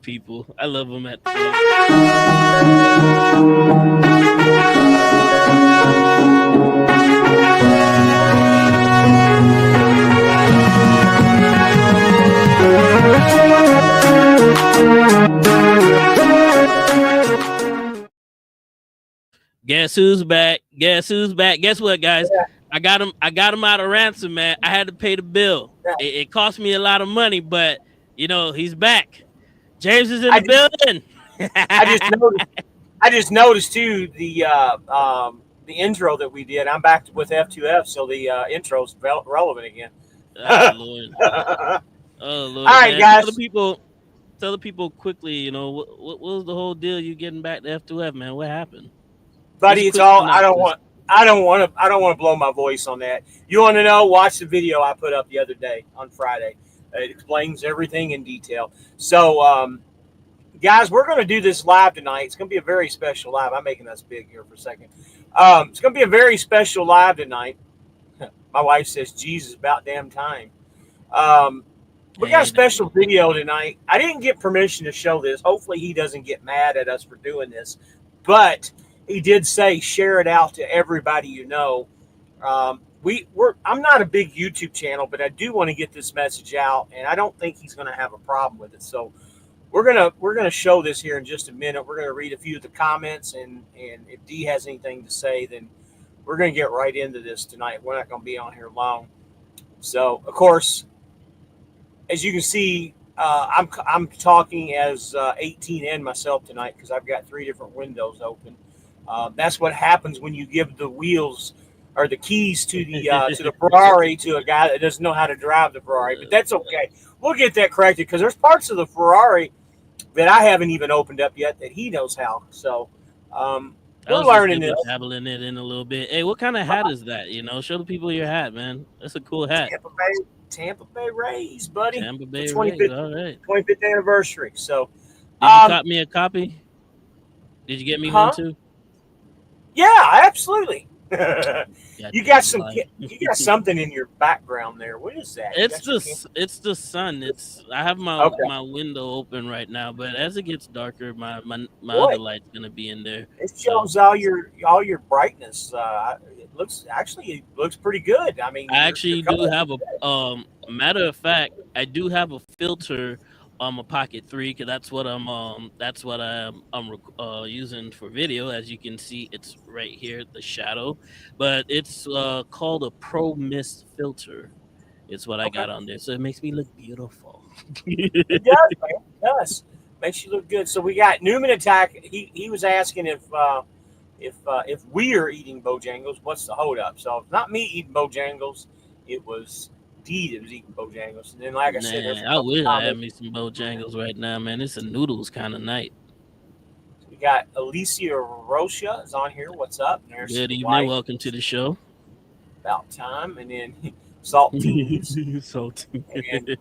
people. I love them at Guess who's back? Guess who's back? Guess what, guys? I got him out of ransom, man. I had to pay the bill. It cost me a lot of money, but you know, he's back. James is in the building. I just noticed too the intro that we did. I'm back with F2F, so the intro's relevant again. Oh Lord. Oh Lord. All right, man. guys. Tell the people quickly, you know, what was the whole deal you getting back to F2F, man? What happened? Buddy, it's all I don't want to blow my voice on that. You want to know? Watch the video I put up the other day on Friday. It explains everything in detail. So, guys, we're going to do this live tonight. It's going to be a very special live. I'm making us big here for a second. It's going to be a very special live tonight. My wife says, "Jesus, about damn time." We got a special video tonight. I didn't get permission to show this. Hopefully, he doesn't get mad at us for doing this, but he did say share it out to everybody you know. I'm not a big YouTube channel, but I do want to get this message out, and I don't think he's going to have a problem with it. So we're gonna show this here in just a minute. We're gonna read a few of the comments, and if D has anything to say, then we're gonna get right into this tonight. We're not gonna be on here long. So of course, as you can see, I'm talking as 18N myself tonight because I've got 3 different windows open. That's what happens when you give the wheels or the keys to the Ferrari to a guy that doesn't know how to drive the Ferrari. But that's okay. We'll get that corrected because there's parts of the Ferrari that I haven't even opened up yet that he knows how. So we're learning this. Dabbling it in a little bit. Hey, what kind of hat is that? You know, show the people your hat, man. That's a cool hat. Tampa Bay Rays, buddy. Tampa Bay Rays. All right. 25th anniversary. So, did you cop me a copy? Did you get me one too? Yeah, absolutely. You got something in your background there. What is that? It's the sun. I have my window open right now, but as it gets darker, my other light's gonna be in there. It shows all your brightness. It looks pretty good. I mean, I actually do have a matter of fact, I do have a filter on my Pocket 3 because that's what I'm using for video. As you can see, it's right here, the shadow, but it's called a Pro Mist filter. It's what I got on there, so it makes me look beautiful. It does, man. It does. Makes you look good. So we got Newman Attack. He was asking if we are eating Bojangles, what's the hold up? So it's not me eating Bojangles. It was D that was eating Bojangles. And then, like I said, I wish I had me some Bojangles right now, man. It's a noodles kind of night. We got Alicia Rocha is on here. What's up? There's good evening. Welcome to the show. About time. And then Saltines. Saltines. And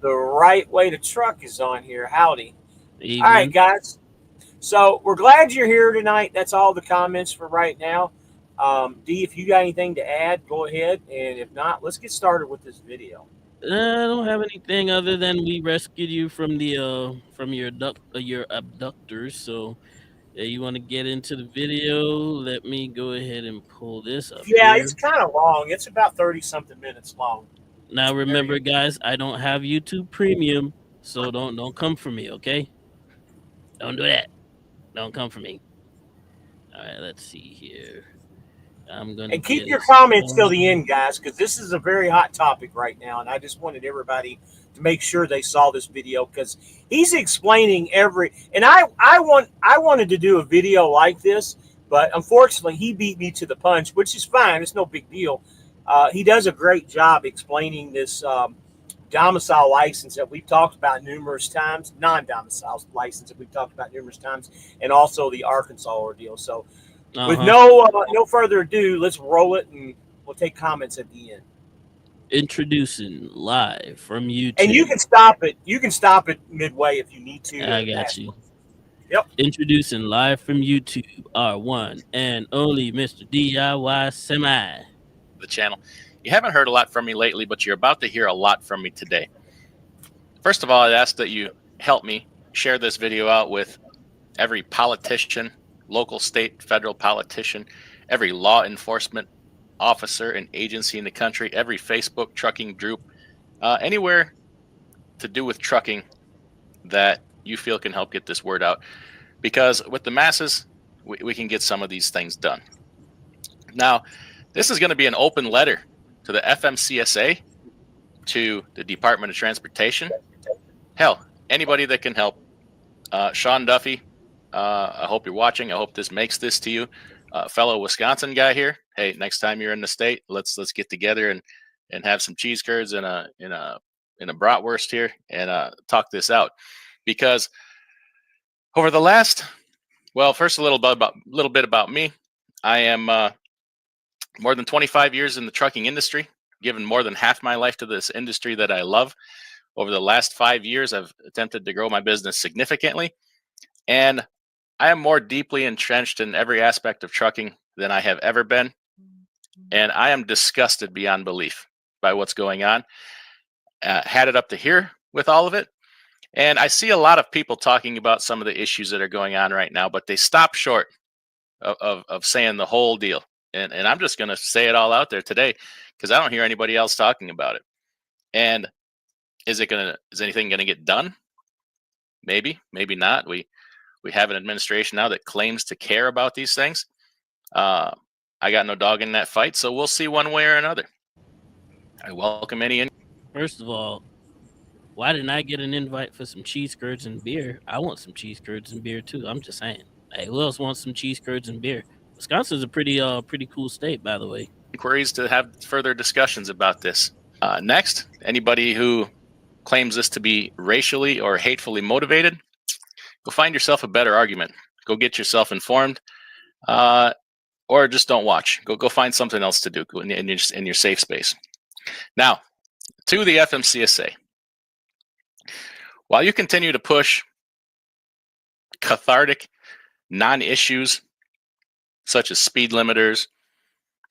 the Right Way to Truck is on here. Howdy. Evening. All right, guys. So we're glad you're here tonight. That's all the comments for right now. D, if you got anything to add, go ahead. And if not, let's get started with this video. I don't have anything other than we rescued you from the from your abductors. So you want to get into the video? Let me go ahead and pull this up. Yeah, here. It's kind of long. It's about 30-something minutes long. Now remember, guys, I don't have YouTube Premium, so don't come for me, okay? Don't do that. Don't come for me. All right, let's see here. I'm gonna keep your comments till the end, guys, because this is a very hot topic right now, and I just wanted everybody to make sure they saw this video because he's explaining and I wanted to do a video like this, but unfortunately he beat me to the punch, which is fine. It's no big deal. He does a great job explaining this domicile license that we've talked about numerous times, non-domicile license that we've talked about numerous times, and also the Arkansas ordeal. So with no further ado, let's roll it, and we'll take comments at the end. Introducing live from YouTube. And you can stop it. You can stop it midway if you need to. I got you. Yep. Introducing live from YouTube, our one and only Mr. DIY Semi. The channel. You haven't heard a lot from me lately, but you're about to hear a lot from me today. First of all, I ask that you help me share this video out with every politician, local, state, federal politician, every law enforcement officer and agency in the country, every Facebook trucking group, anywhere to do with trucking that you feel can help get this word out. Because with the masses, we can get some of these things done. Now, this is going to be an open letter to the FMCSA, to the Department of Transportation. Hell, anybody that can help. Sean Duffy, I hope you're watching. I hope this makes this to you. Fellow Wisconsin guy here. Hey, next time you're in the state, let's get together and have some cheese curds and a bratwurst here and talk this out. Because over the last, well, first a little bit about me. I am more than 25 years in the trucking industry, given more than half my life to this industry that I love. Over the last 5 years, I've attempted to grow my business significantly, and I am more deeply entrenched in every aspect of trucking than I have ever been, and I am disgusted beyond belief by what's going on. Had it up to here with all of it, and I see a lot of people talking about some of the issues that are going on right now, but they stop short of saying the whole deal. And I'm just going to say it all out there today because I don't hear anybody else talking about it. And is anything going to get done? Maybe, maybe not. We have an administration now that claims to care about these things. I got no dog in that fight, so we'll see one way or another. I welcome any. First of all, why didn't I get an invite for some cheese curds and beer? I want some cheese curds and beer too. I'm just saying. Hey, who else wants some cheese curds and beer? Wisconsin's a pretty cool state, by the way. Inquiries to have further discussions about this. Next, anybody who claims this to be racially or hatefully motivated, go find yourself a better argument. Go get yourself informed, or just don't watch. Go find something else to do in your safe space. Now, to the FMCSA. While you continue to push cathartic non-issues such as speed limiters,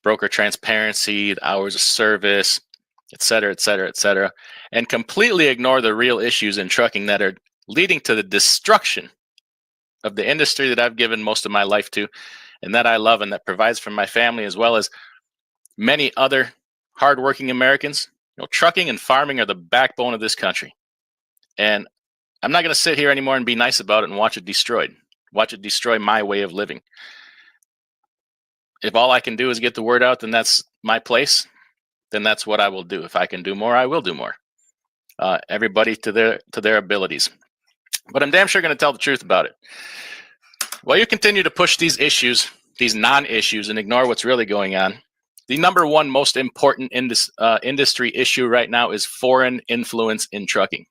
broker transparency, the hours of service, et cetera, and completely ignore the real issues in trucking that are leading to the destruction of the industry that I've given most of my life to and that I love and that provides for my family as well as many other hardworking Americans. You know, trucking and farming are the backbone of this country. And I'm not going to sit here anymore and be nice about it and watch it destroyed. Watch it destroy my way of living. If all I can do is get the word out, then that's my place. Then that's what I will do. If I can do more, I will do more. Everybody to their abilities. But I'm damn sure going to tell the truth about it. While you continue to push these issues, these non-issues, and ignore what's really going on, the number one most important industry issue right now is foreign influence in trucking.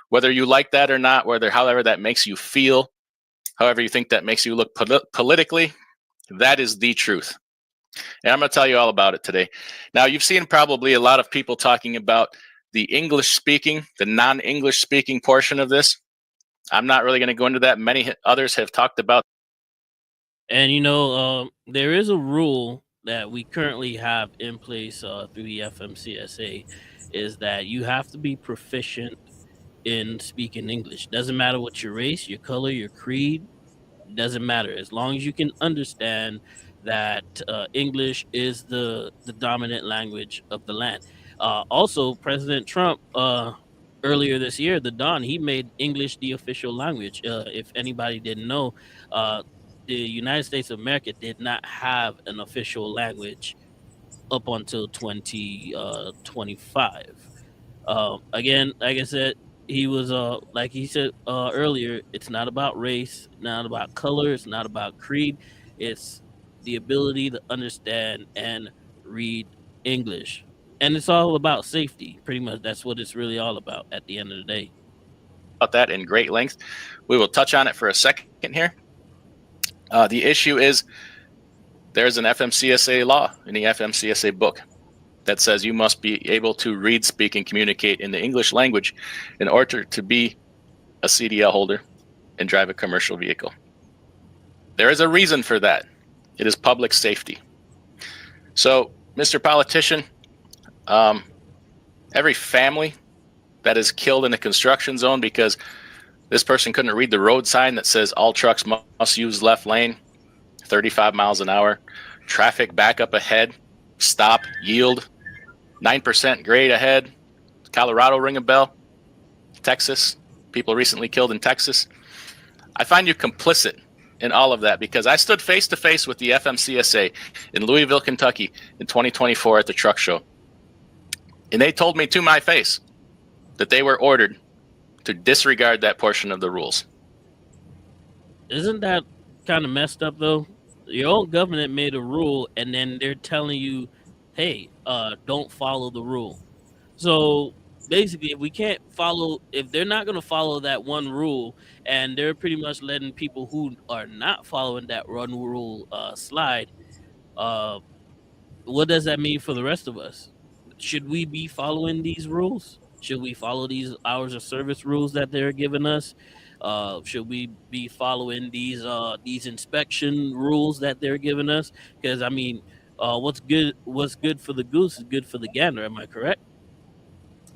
Whether you like that or not, however that makes you feel, however you think that makes you look politically, that is the truth. And I'm going to tell you all about it today. Now, you've seen probably a lot of people talking about the English speaking, the non-English speaking portion of this. I'm not really going to go into that. Many others have talked about. And, there is a rule that we currently have in place through the FMCSA is that you have to be proficient in speaking English. Doesn't matter what your race, your color, your creed, doesn't matter. As long as you can understand that English is the dominant language of the land. Also, President Trump, earlier this year, the Don, he made English the official language. If anybody didn't know, the United States of America did not have an official language up until 2025. Again, like I said, he was like he said earlier, it's not about race, not about color, it's not about creed, it's the ability to understand and read English. And it's all about safety. Pretty much that's what it's really all about at the end of the day. About that in great length. We will touch on it for a second here. The issue is there's an FMCSA law in the FMCSA book that says you must be able to read, speak, and communicate in the English language in order to be a CDL holder and drive a commercial vehicle. There is a reason for that. It is public safety. So, Mr. Politician, every family that is killed in a construction zone because This person couldn't read the road sign that says all trucks must use left lane, 35 miles an hour, traffic back up ahead, stop, yield, 9% grade ahead. Colorado, ring a bell. Texas, people recently killed in Texas. I find you complicit in all of that because I stood face to face with the FMCSA in Louisville, Kentucky in 2024 at the truck show. And they told me to my face that they were ordered to disregard that portion of the rules. Isn't that kind of messed up though? Your own government made a rule and then they're telling you, hey, don't follow the rule. So basically, if they're not going to follow that one rule, and they're pretty much letting people who are not following that one rule slide, what does that mean for the rest of us? Should we be following these rules? Should we follow these hours of service rules that they're giving us? Should we be following these inspection rules that they're giving us? Because I mean, what's good for the goose is good for the gander. Am I correct?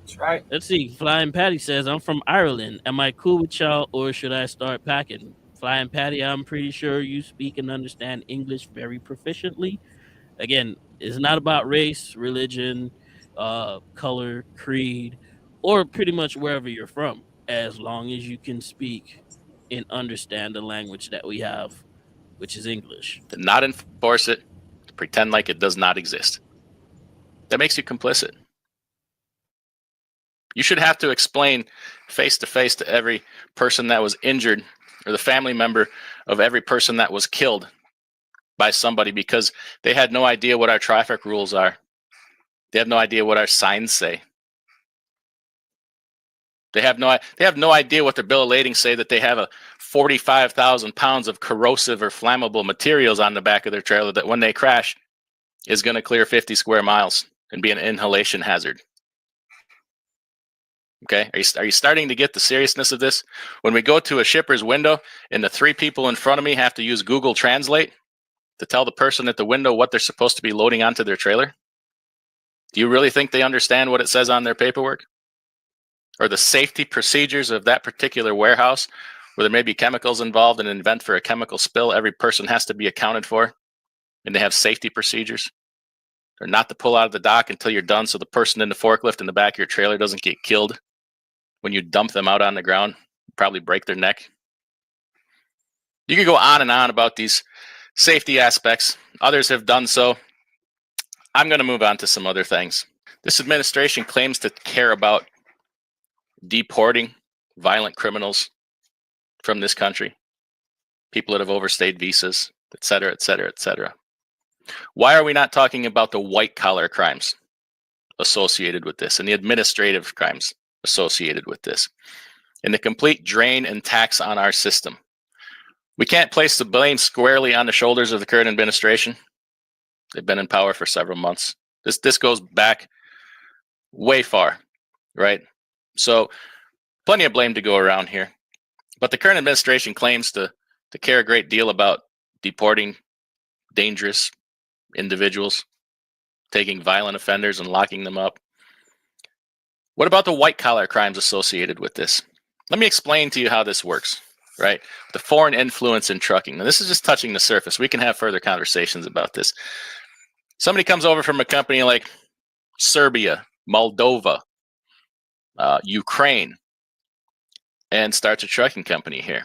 That's right. Let's see. Flying Patty says, I'm from Ireland. Am I cool with y'all or should I start packing? Flying Patty, I'm pretty sure you speak and understand English very proficiently. Again, it's not about race, religion, color, creed, or pretty much wherever you're from, as long as you can speak and understand the language that we have, which is English. To not enforce it, to pretend like it does not exist. That makes you complicit. You should have to explain face to face to every person that was injured or the family member of every person that was killed by somebody because they had no idea what our traffic rules are. They have no idea what our signs say. They have no idea what their bill of lading say that they have a 45,000 pounds of corrosive or flammable materials on the back of their trailer that when they crash is going to clear 50 square miles and be an inhalation hazard. Okay, are you starting to get the seriousness of this? When we go to a shipper's window and the three people in front of me have to use Google Translate to tell the person at the window what they're supposed to be loading onto their trailer? Do you really think they understand what it says on their paperwork? Or the safety procedures of that particular warehouse where there may be chemicals involved in an event for a chemical spill, every person has to be accounted for and they have safety procedures? Or not to pull out of the dock until you're done so the person in the forklift in the back of your trailer doesn't get killed when you dump them out on the ground, probably break their neck. You could go on and on about these safety aspects. Others have done so. I'm going to move on to some other things. This administration claims to care about deporting violent criminals from this country, people that have overstayed visas, et cetera, et cetera, et cetera. Why are we not talking about the white-collar crimes associated with this and the administrative crimes associated with this and the complete drain and tax on our system? We can't place the blame squarely on the shoulders of the current administration. They've been in power for several months. This goes back way far, right? So plenty of blame to go around here. But the current administration claims to care a great deal about deporting dangerous individuals, taking violent offenders and locking them up. What about the white-collar crimes associated with this? Let me explain to you how this works, right? The foreign influence in trucking. Now, this is just touching the surface. We can have further conversations about this. Somebody comes over from a company like Serbia, Moldova, Ukraine, and starts a trucking company here.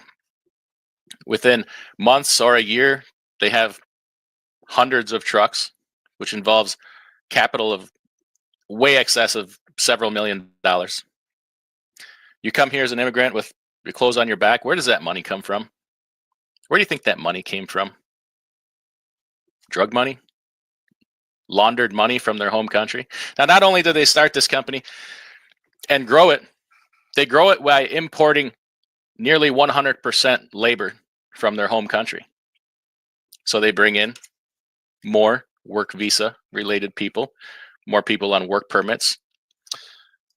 Within months or a year, they have hundreds of trucks, which involves capital of way excess of several $million. You come here as an immigrant with your clothes on your back. Where does that money come from? Where do you think that money came from? Drug money? Laundered money from their home country? Now, not only do they start this company and grow it, they grow it by importing nearly 100% labor from their home country. So they bring in more work visa related people, more people on work permits,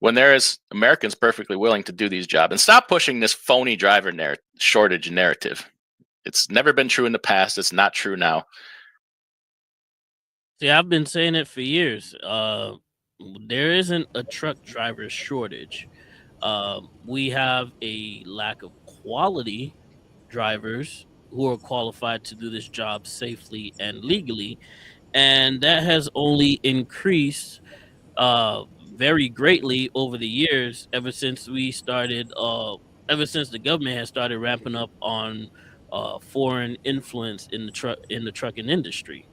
when there is Americans perfectly willing to do these jobs. And stop pushing this phony driver shortage narrative. It's never been true in the past. It's not true now. See, I've been saying it for years. There isn't a truck driver shortage. We have a lack of quality drivers who are qualified to do this job safely and legally, and that has only increased very greatly over the years ever since we started ever since the government has started ramping up on foreign influence in the trucking industry.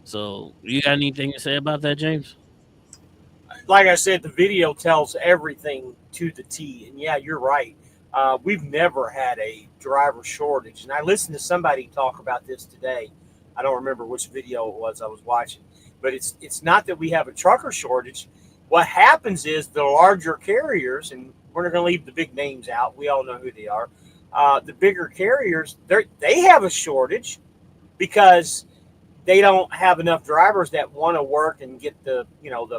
So you got anything to say about that, James? Like I said, the video tells everything to the T. And yeah, you're right. We've never had a driver shortage. And I listened to somebody talk about this today. I don't remember which video it was I was watching, but it's not that we have a trucker shortage. What happens is the larger carriers, and we're not going to leave the big names out. We all know who they are. The bigger carriers, they have a shortage because they don't have enough drivers that want to work and get the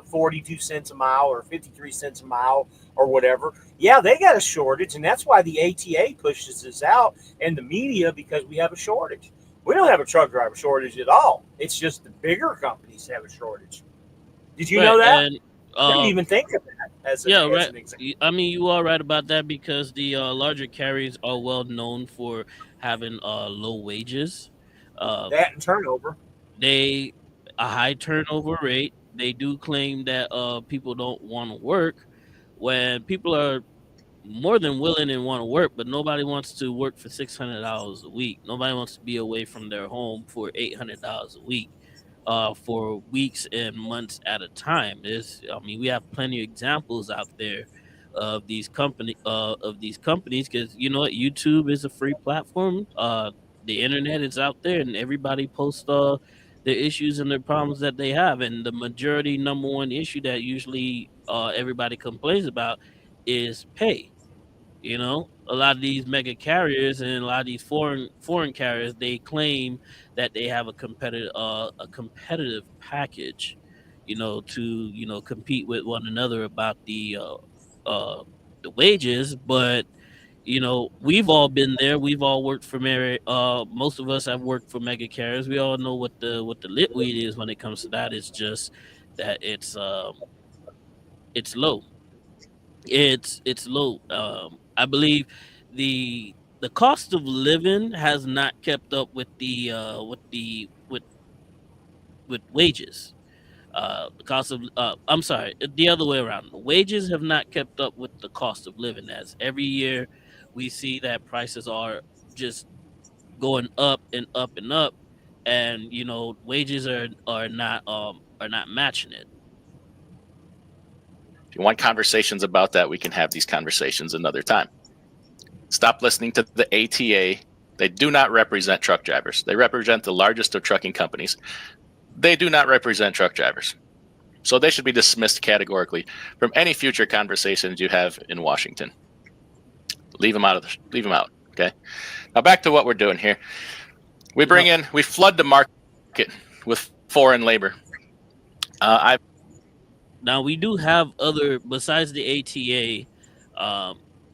42 cents a mile or 53 cents a mile or whatever. Yeah, they got a shortage, and that's why the ATA pushes this out and the media, because we have a shortage. We don't have a truck driver shortage at all. It's just the bigger companies have a shortage. Did you know that? And I didn't even think of that as right. an example. I mean, you are right about that because the larger carriers are well known for having low wages. Uh, That and turnover. they a high turnover rate. They do claim that people don't want to work when people are more than willing and want to work, but nobody wants to work for $600 a week. Nobody wants to be away from their home for $800 a week, for weeks and months at a time. I mean, we have plenty of examples out there of these companies, because you know what, YouTube is a free platform. The internet is out there, and everybody posts the issues and the problems that they have, and the majority number one issue that usually everybody complains about is pay. You know, a lot of these mega carriers and a lot of these foreign carriers, they claim that they have a competitive package, to compete with one another about the wages. But we've all been there. We've all worked for most of us have worked for mega carriers. We all know what the lit weed is when it comes to that. It's just that it's low. It's low. I believe the cost of living has not kept up with with wages. The cost of I'm sorry, the other way around. The wages have not kept up with the cost of living. As every year we see that prices are just going up and up and up, and wages are not matching it. If you want conversations about that, we can have these conversations another time. Stop listening to the ATA. They do not represent truck drivers. They represent the largest of trucking companies. They do not represent truck drivers. So they should be dismissed categorically from any future conversations you have in Washington. Leave them out. Okay. Now back to what we're doing here. We flood the market with foreign labor. Now we do have other besides the ATA.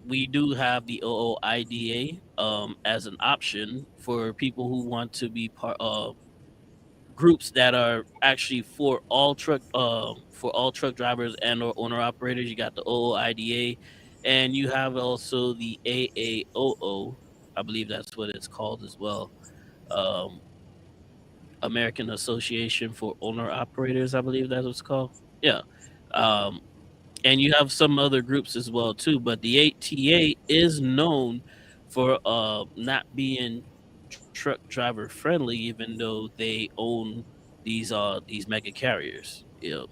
We do have the OOIDA as an option for people who want to be part of groups that are actually for all truck drivers and or owner operators. You got the OOIDA, and you have also the AAOO. I believe that's what it's called as well. Um, American Association for Owner Operators. I believe that's what it's called. Yeah. Um, and you have some other groups as well too. But the ATA is known for not being truck driver friendly, even though they own these mega carriers. Yeah.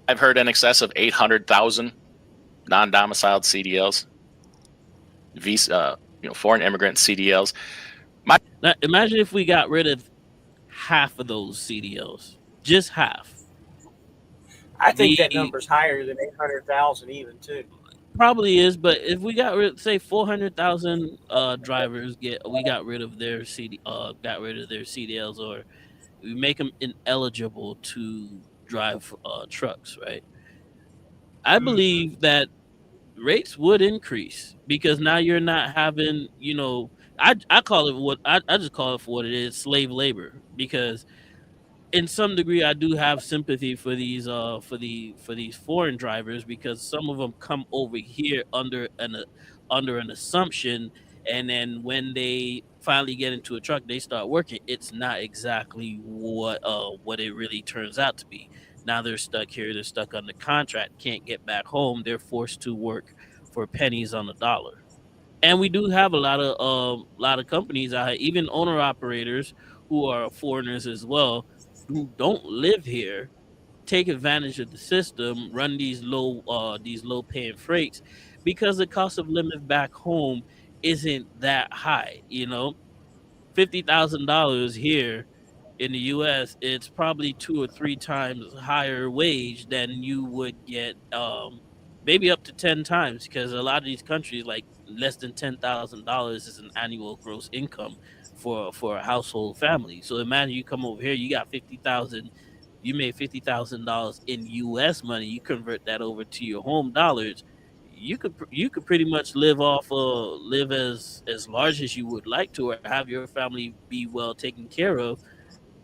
I've heard in excess of 800,000 non-domiciled CDLs, foreign immigrant CDLs. Now, imagine if we got rid of half of those CDLs, just half. I think that number's higher than 800,000 even too. Probably is, but if we got rid, say 400,000 drivers we got rid of their CDLs, or we make them ineligible to drive trucks, right? I believe that rates would increase, because now you're not having, I call it I just call it for what it is, slave labor. Because in some degree, I do have sympathy for these for these foreign drivers, because some of them come over here under an assumption, and then when they finally get into a truck, they start working. It's not exactly what it really turns out to be. Now they're stuck here. They're stuck under contract. Can't get back home. They're forced to work for pennies on the dollar. And we do have a lot of companies out here, even owner operators who are foreigners as well, who don't live here, take advantage of the system, run these low paying freights, because the cost of living back home isn't that high. You know, $50,000 here in the U.S., it's probably 2 or 3 times higher wage than you would get, maybe up to 10 times, because a lot of these countries, like, less than $10,000 is an annual gross income for a household family. So imagine you come over here, you got 50,000, you made $50,000 in U.S. money. You convert that over to your home dollars. You could pretty much live as large as you would like to, or have your family be well taken care of,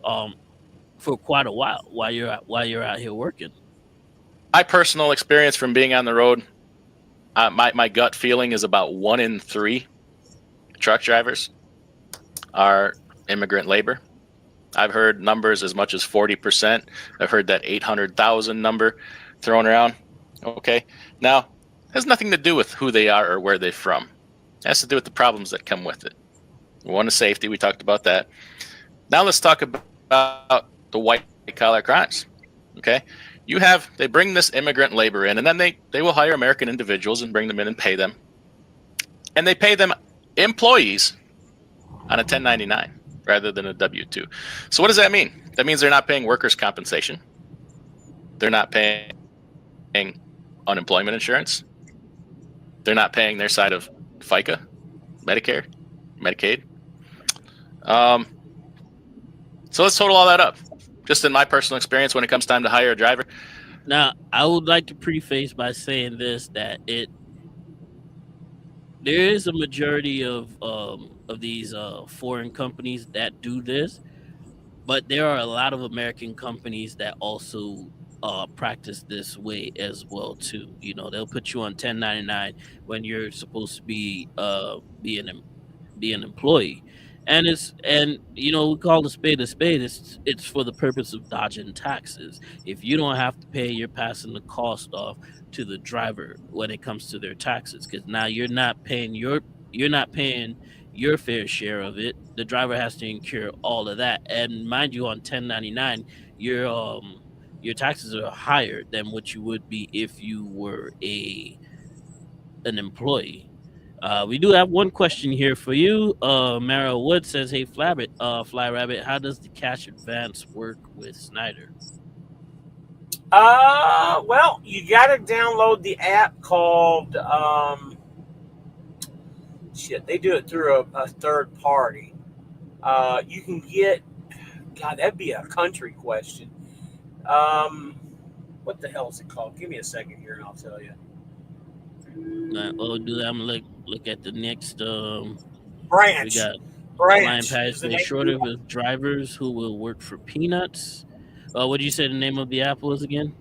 um, for quite a while you're out here working. My personal experience from being on the road, my gut feeling is about 1 in 3 truck drivers are immigrant labor. I've heard numbers as much as 40%. I've heard that 800,000 number thrown around. Okay, now it has nothing to do with who they are or where they're from. It has to do with the problems that come with it. One is safety. We talked about that. Now let's talk about the white collar crimes. Okay, they bring this immigrant labor in, and then they will hire American individuals and bring them in and pay them. And they pay them employees on a 1099 rather than a W-2. So what does that mean? That means they're not paying workers' compensation. They're not paying unemployment insurance. They're not paying their side of FICA, Medicare, Medicaid. So let's total all that up. Just in my personal experience, when it comes time to hire a driver. Now, I would like to preface by saying this, that there is a majority of these foreign companies that do this, but there are a lot of American companies that also practice this way as well too. You know, they'll put you on 1099 when you're supposed to be an employee. And you know, we call a spade a spade. It's for the purpose of dodging taxes. If you don't have to pay, you're passing the cost off to the driver when it comes to their taxes, because now you're not paying your fair share of it. The driver has to incur all of that. And mind you, on 1099, your taxes are higher than what you would be if you were an employee. We do have one question here for you. Mara Wood says, "Hey, Fly Rabbit, how does the cash advance work with Snyder?" Well, you got to download the app called They do it through a third party. You can get. God, that'd be a country question. What the hell is it called? Give me a second here, and I'll tell you. I'm gonna look at the next. Branch. We got Branch. Flying Past the shortage of drivers who will work for peanuts. What did you say the name of the app was again?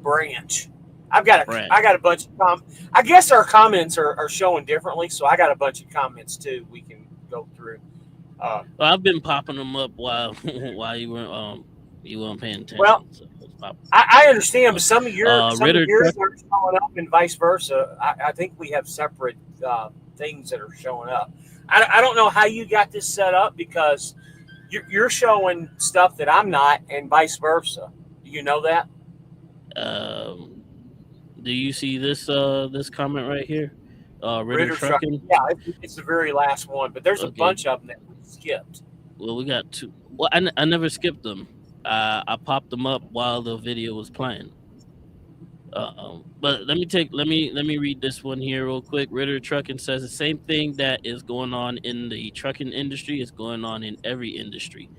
Branch. I got a bunch of I guess our comments are showing differently, so I got a bunch of comments too we can go through. Well, I've been popping them up while you weren't paying attention. Well, so I understand, but some of yours aren't showing up, and vice versa. I think we have separate things that are showing up. I don't know how you got this set up, because you're showing stuff that I'm not, and vice versa. Do you know that? Do you see this comment right here? Ritter Trucking? Yeah, it's the very last one, but there's a bunch of them that we skipped. Well, we got 2. Well, I never skipped them. I popped them up while the video was playing. But let me read this one here real quick. Ritter Trucking says the same thing that is going on in the trucking industry is going on in every industry.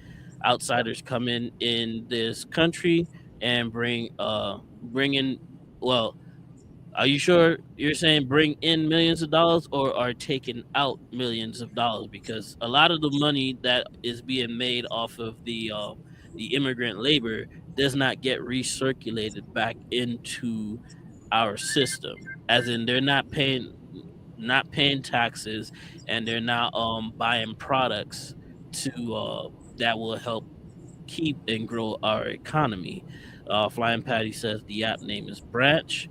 Outsiders come in this country and bring in. Well, are you sure you're saying bring in millions of dollars, or are taking out millions of dollars? Because a lot of the money that is being made off of the the immigrant labor does not get recirculated back into our system, as in they're not paying taxes, and they're not buying products to that will help keep and grow our economy. Flying Patty says the app name is Branch.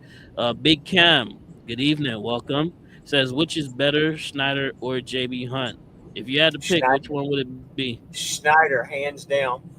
Big Cam, good evening, welcome. Says, which is better, Schneider or JB Hunt? If you had to pick, which one would it be? Schneider, hands down.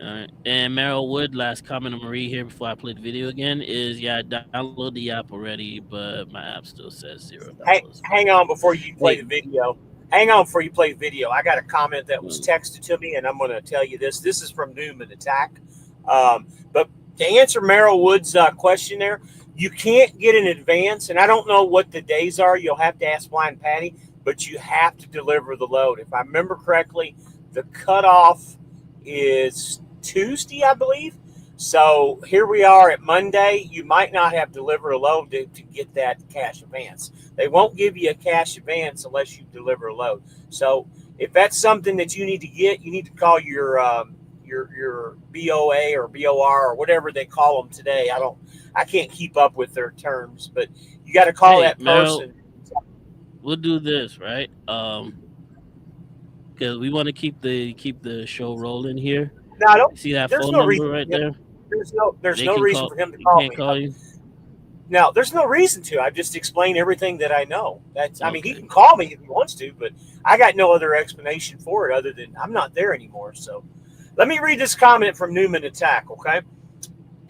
All right. And Merrill Wood, last comment of Marie here before I play the video again is, yeah, I download the app already, but my app still says $0. Hang on before you play the video. Hang on before you play the video. I got a comment that was texted to me, and I'm going to tell you this. This is from Newman Attack. But to answer Merrill Wood's question there, you can't get an advance, and I don't know what the days are. You'll have to ask Flying Patty, but you have to deliver the load. If I remember correctly, the cutoff is Tuesday, I believe. So here we are at Monday. You might not have delivered a load to get that cash advance. They won't give you a cash advance unless you deliver a load. So if that's something that you need to get, you need to call your BOA or BOR or whatever they call them today. I can't keep up with their terms, but you got to call that person. We'll do this, right? Because we want to keep the show rolling here. No, I don't see that phone number right there. There's no reason for him to call me. Call you? No, there's no reason to. I just explain everything that I know. I mean, he can call me if he wants to, but I got no other explanation for it other than I'm not there anymore. So let me read this comment from Newman Attack, okay?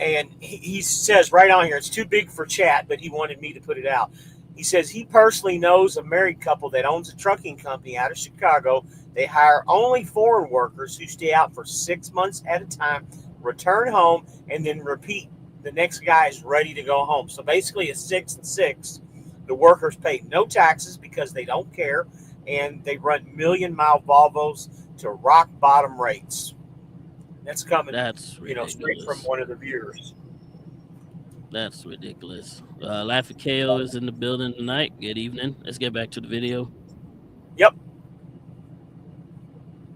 And he says right on here, it's too big for chat, but he wanted me to put it out. He says he personally knows a married couple that owns a trucking company out of Chicago. They hire only foreign workers who stay out for 6 months at a time, return home, and then repeat. The next guy is ready to go home. So basically it's 6 and 6. The workers pay no taxes because they don't care, and they run million-mile Volvos to rock bottom rates. That's coming, straight from one of the viewers. That's ridiculous. Laughing KO is in the building tonight. Good evening. Let's get back to the video. Yep.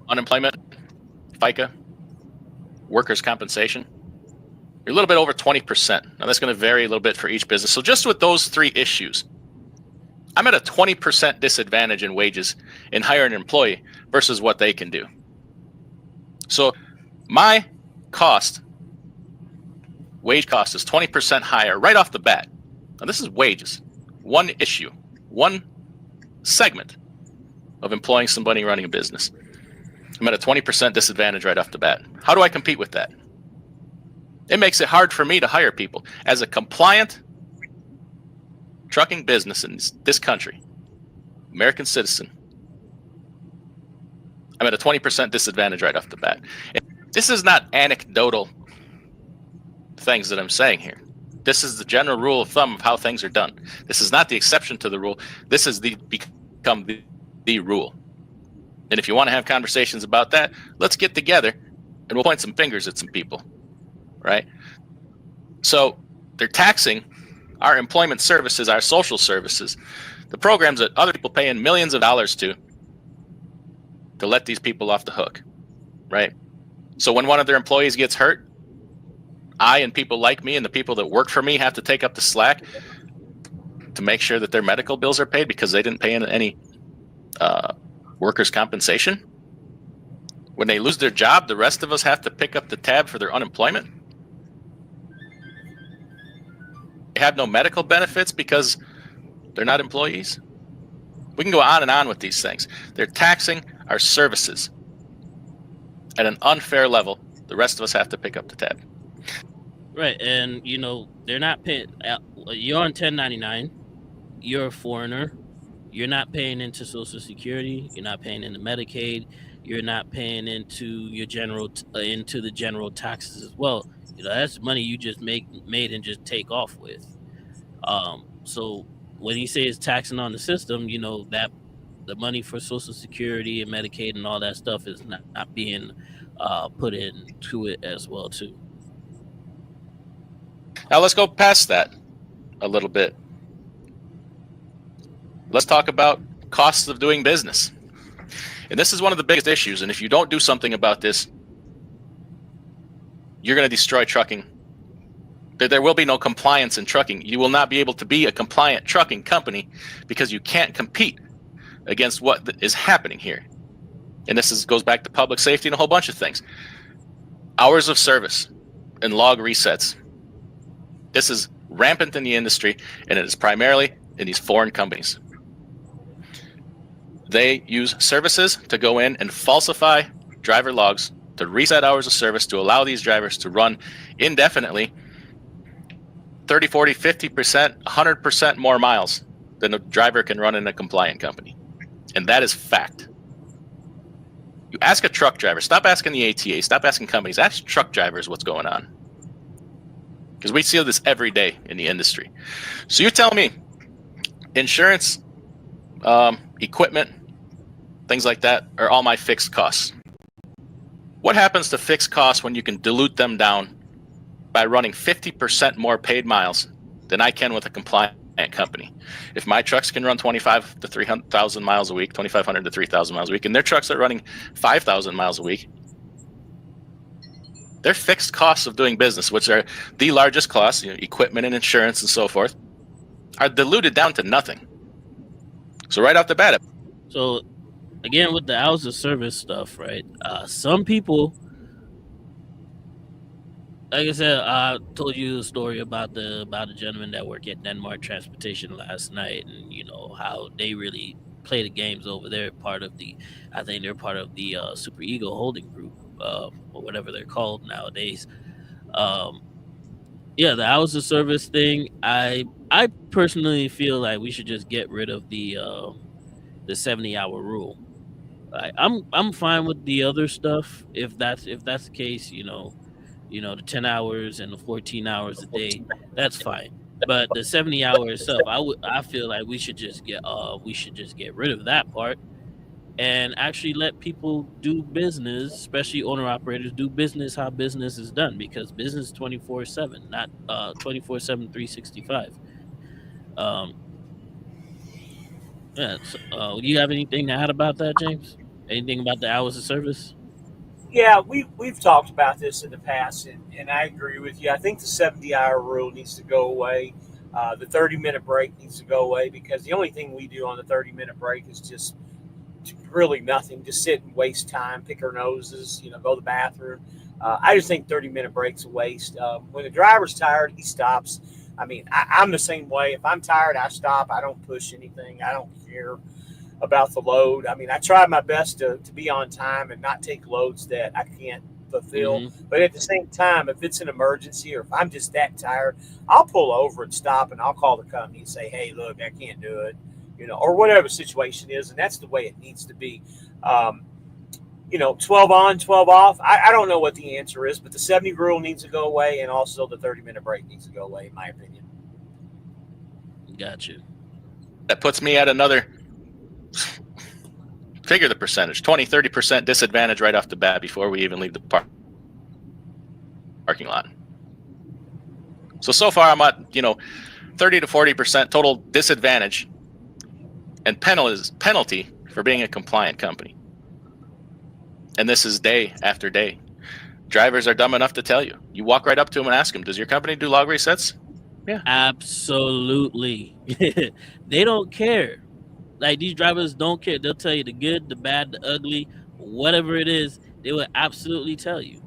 Unemployment, FICA, workers' compensation. You're a little bit over 20%. Now that's going to vary a little bit for each business. So just with those three issues, I'm at a 20% disadvantage in wages in hiring an employee versus what they can do. So my wage cost is 20% higher right off the bat. Now this is wages. One issue, one segment of employing somebody running a business. I'm at a 20% disadvantage right off the bat. How do I compete with that? It makes it hard for me to hire people. As a compliant trucking business in this country, American citizen, I'm at a 20% disadvantage right off the bat. And this is not anecdotal things that I'm saying here. This is the general rule of thumb of how things are done. This is not the exception to the rule. This is become the rule. And if you want to have conversations about that, let's get together and we'll point some fingers at some people, right? So they're taxing our employment services, our social services, the programs that other people pay in millions of dollars to let these people off the hook, right? So when one of their employees gets hurt, I and people like me and the people that work for me have to take up the slack to make sure that their medical bills are paid because they didn't pay in any workers' compensation. When they lose their job, the rest of us have to pick up the tab for their unemployment. They have no medical benefits because they're not employees. We can go on and on with these things. They're taxing our services at an unfair level. The rest of us have to pick up the tab. Right, and they're not paying. You're on 1099. You're a foreigner. You're not paying into Social Security. You're not paying into Medicaid. You're not paying into your into the general taxes as well. That's money you just made and just take off with. So when you say it's taxing on the system, that the money for Social Security and Medicaid and all that stuff is not being put into it as well too. Now let's go past that a little bit. Let's talk about costs of doing business. And this is one of the biggest issues. And if you don't do something about this, you're going to destroy trucking. There will be no compliance in trucking. You will not be able to be a compliant trucking company because you can't compete against what is happening here. And this goes back to public safety and a whole bunch of things. Hours of service and log resets. This is rampant in the industry, and it is primarily in these foreign companies. They use services to go in and falsify driver logs to reset hours of service to allow these drivers to run indefinitely 30, 40, 50%, 100% more miles than a driver can run in a compliant company. And that is fact. You ask a truck driver, stop asking the ATA, stop asking companies, ask truck drivers what's going on. Because we see this every day in the industry. So you tell me, insurance, equipment, things like that are all my fixed costs. What happens to fixed costs when you can dilute them down by running 50% more paid miles than I can with a compliant company? If my trucks can run 25 to 300,000 miles a week, 2,500 to 3,000 miles a week, and their trucks are running 5,000 miles a week, their fixed costs of doing business, which are the largest costs, equipment and insurance and so forth, are diluted down to nothing. So right off the bat. So again, with the hours of service stuff, right? Some people, like I said, I told you the story about the gentleman that worked at Denmark Transportation last night, and how they really play the games over there. I think they're part of the Super Ego Holding Group, or whatever they're called nowadays. Yeah, the hours of service thing. I personally feel like we should just get rid of the 70-hour rule. I'm fine with the other stuff if that's the case. The 10 hours and the 14 hours a day, that's fine. But the 70 hours itself, I feel like we should just get rid of that part and actually let people do business, especially owner operators, do business how business is done, because business 24/7, not 24/7, 365. Yeah. So, do you have anything to add about that, James? Anything about the hours of service? Yeah, we've talked about this in the past, and I agree with you. I think the 70-hour rule needs to go away. The 30-minute break needs to go away, because the only thing we do on the 30-minute break is just really nothing. Just sit and waste time, pick our noses, go to the bathroom. I just think 30-minute break's a waste. When the driver's tired, he stops. I mean, I'm the same way. If I'm tired, I stop. I don't push anything. I don't care about the load. I mean, I try my best to be on time and not take loads that I can't fulfill. Mm-hmm. But at the same time, if it's an emergency or if I'm just that tired, I'll pull over and stop, and I'll call the company and say, hey, look, I can't do it, or whatever the situation is. And that's the way it needs to be. 12 on, 12 off. I don't know what the answer is, but the 70 rule needs to go away, and also the 30-minute break needs to go away, in my opinion. Got you. That puts me at another, figure the percentage, 20, 30% disadvantage right off the bat before we even leave the parking lot. So far I'm at, 30 to 40% total disadvantage and penalty for being a compliant company. And this is day after day. Drivers are dumb enough to tell you. You walk right up to them and ask them, does your company do log resets? Yeah. Absolutely. They don't care. Like, these drivers don't care. They'll tell you the good, the bad, the ugly, whatever it is, they will absolutely tell you.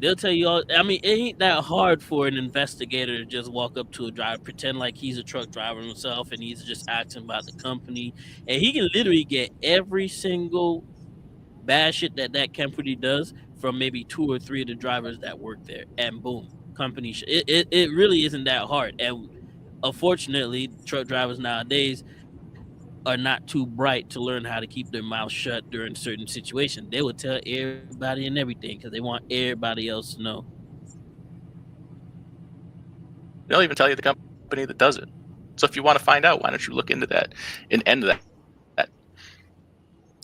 They'll tell you all. I mean, it ain't that hard for an investigator to just walk up to a driver, pretend like he's a truck driver himself, and he's just asking about the company. And he can literally get every single bad shit that company does from maybe 2 or 3 of the drivers that work there, and boom, company it really isn't that hard. And unfortunately, truck drivers nowadays are not too bright to learn how to keep their mouth shut during certain situations. They will tell everybody and everything because they want everybody else to know. They'll even tell you the company that does it. So if you want to find out, why don't you look into that and end that?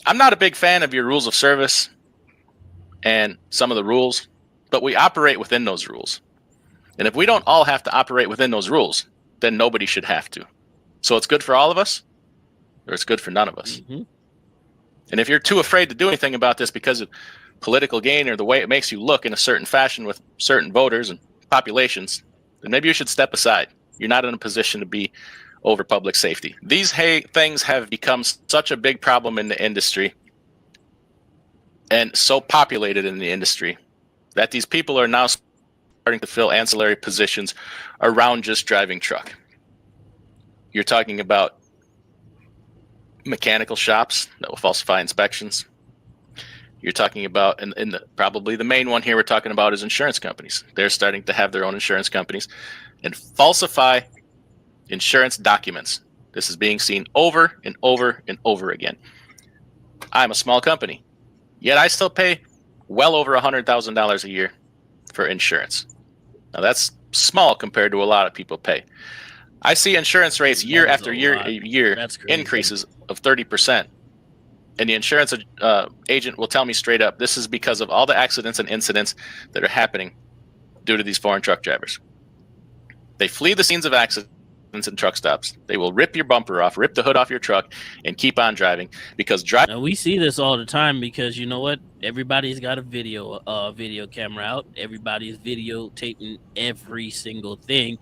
I'm not a big fan of your rules of service and some of the rules, but we operate within those rules. And if we don't all have to operate within those rules, then nobody should have to. So it's good for all of us, or it's good for none of us. Mm-hmm. And if you're too afraid to do anything about this because political gain or the way it makes you look in a certain fashion with certain voters and populations, then maybe you should step aside. You're not in a position to be over public safety. These things have become such a big problem in the industry and so populated in the industry that these people are now starting to fill ancillary positions around just driving truck. You're talking about mechanical shops that will falsify inspections. You're talking about, and probably the main one here we're talking about is insurance companies. They're starting to have their own insurance companies and falsify insurance documents. This is being seen over and over and over again. I'm a small company, yet I still pay well over $100,000 a year for insurance. Now that's small compared to a lot of people pay. I see insurance rates year after year increases of 30%. And the insurance agent will tell me straight up, this is because of all the accidents and incidents that are happening due to these foreign truck drivers. They flee the scenes of accidents and truck stops. They will rip your bumper off, rip the hood off your truck, and keep on driving because Now, we see this all the time because you know what? Everybody's got a video camera out. Everybody's videotaping every single thing.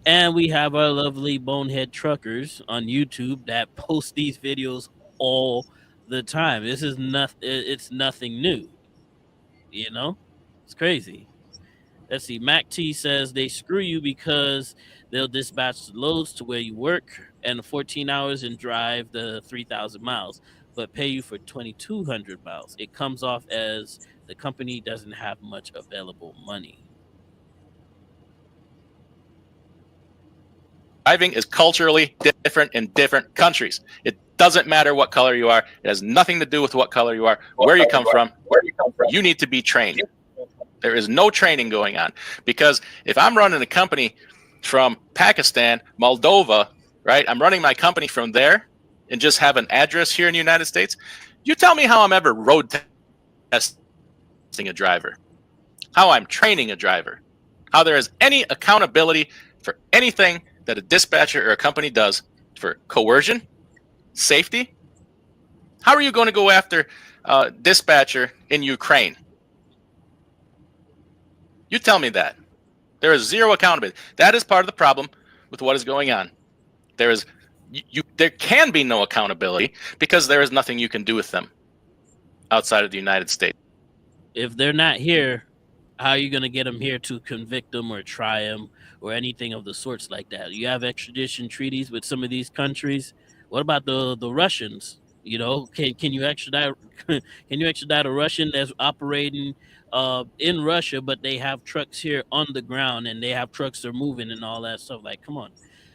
And we have our lovely bonehead truckers on YouTube that post these videos all the time. This is nothing. It's nothing new. You know, it's crazy. Let's see. Mac T says they screw you because they'll dispatch the loads to where you work and 14 hours and drive the 3,000 miles, but pay you for 2,200 miles. It comes off as the company doesn't have much available money. Driving is culturally different in different countries. It doesn't matter what color you are. It has nothing to do with what color you are, where you come from. You need to be trained. There is no training going on, because if I'm running a company from Pakistan, Moldova, right? I'm running my company from there and just have an address here in the United States. You tell me how I'm ever road testing a driver, how I'm training a driver, how there is any accountability for anything that a dispatcher or a company does for coercion, safety. How are you going to go after a dispatcher in Ukraine? You tell me that. There is zero accountability. That is part of the problem with what is going on. There can be no accountability because there is nothing you can do with them outside of the United States. If they're not here, how are you going to get them here to convict them or try them or anything of the sorts like that? You have extradition treaties with some of these countries. What about the Russians? You know, can you extradite a Russian that's operating in Russia, but they have trucks here on the ground and they have trucks that are moving and all that stuff? Like, come on.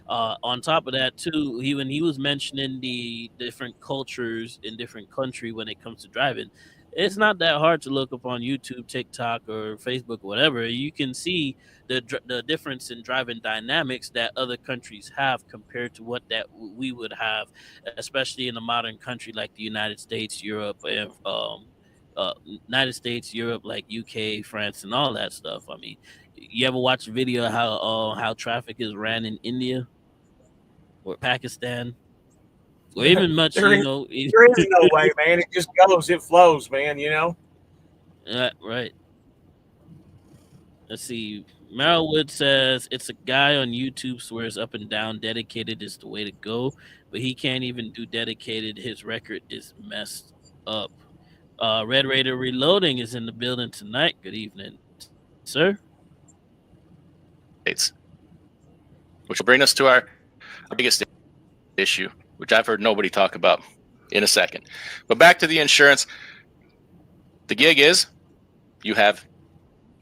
On top of that, too, when he was mentioning the different cultures in different countries when it comes to driving, it's not that hard to look up on YouTube, TikTok, or Facebook, or whatever. You can see the difference in driving dynamics that other countries have compared to what that we would have, especially in a modern country like the United States, Europe, and like UK, France, and all that stuff. I mean, you ever watch a video of how traffic is ran in India or Pakistan? Or even much, there is no way, man. It just goes, it flows, man, you know? Right. Let's see. Meryl Wood says, it's a guy on YouTube swears up and down dedicated is the way to go, but he can't even do dedicated. His record is messed up. Red Raider Reloading is in the building tonight. Good evening, sir. Which will bring us to our biggest issue, which I've heard nobody talk about in a second. But back to the insurance. The gig is you have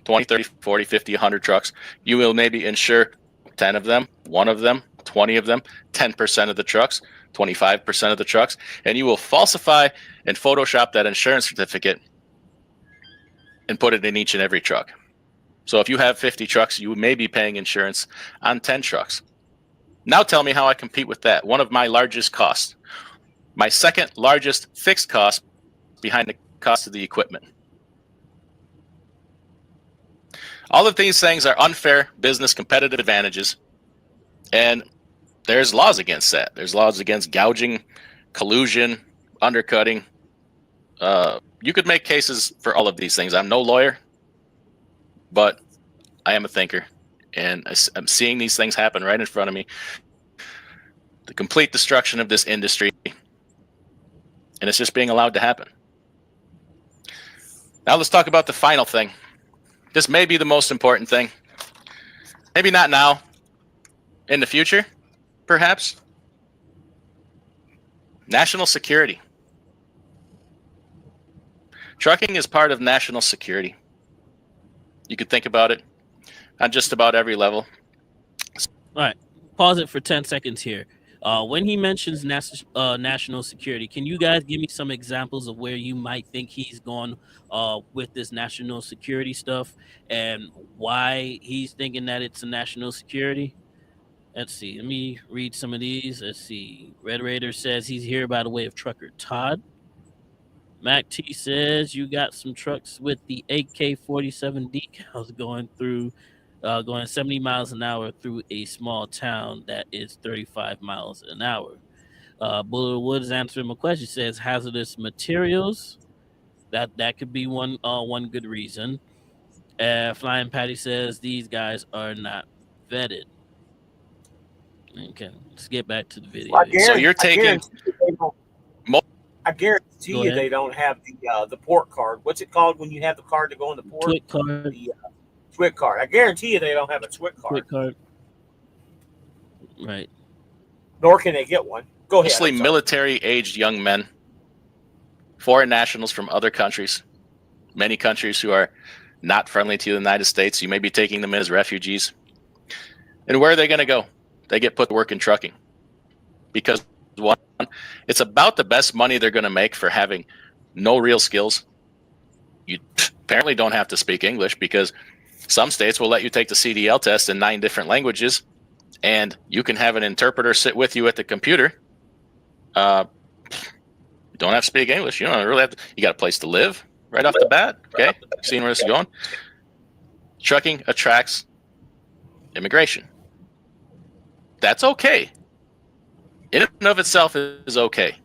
20, 30, 40, 50, 100 trucks. You will maybe insure 10 of them, 1 of them, 20 of them, 10% of the trucks, 25% of the trucks, and you will falsify and Photoshop that insurance certificate and put it in each and every truck. So if you have 50 trucks, you may be paying insurance on 10 trucks. Now tell me how I compete with that. One of my largest costs. My second largest fixed cost behind the cost of the equipment. All of these things are unfair business competitive advantages. And there's laws against that. There's laws against gouging, collusion, undercutting. You could make cases for all of these things. I'm no lawyer, but I am a thinker, and I'm seeing these things happen right in front of me. The complete destruction of this industry, and it's just being allowed to happen. Now let's talk about the final thing. This may be the most important thing. Maybe not now. In the future, perhaps. National security. Trucking is part of national security. You could think about it on just about every level. All right, pause it for 10 seconds here. When he mentions national security, can you guys give me some examples of where you might think he's gone with this national security stuff and why he's thinking that it's a national security? Let's see. Let me read some of these. Let's see. Red Raider says he's here by the way of Trucker Todd. Mac T says you got some trucks with the AK-47 decals going 70 miles an hour through a small town that is 35 miles an hour. Buller Woods answering my question says hazardous materials. That could be one good reason. Flying Patty says these guys are not vetted. Okay, let's get back to the video. So you're taking. I guarantee you they don't have the port card. What's it called when you have the card to go in the port? TWIC card. The TWIC card. I guarantee you they don't have a TWIC card. TWIC card. Right. Nor can they get one. Go ahead. Mostly military-aged young men, foreign nationals from other countries, many countries who are not friendly to the United States. You may be taking them in as refugees. And where are they going to go? They get put to work in trucking. Because one, it's about the best money they're going to make for having no real skills. You apparently don't have to speak English because some states will let you take the CDL test in 9 different languages, and you can have an interpreter sit with you at the computer. You don't have to speak English. You don't really have to. You got a place to live right off the bat. Okay, seeing where this is going. Trucking attracts immigration. That's okay. In and of itself is okay.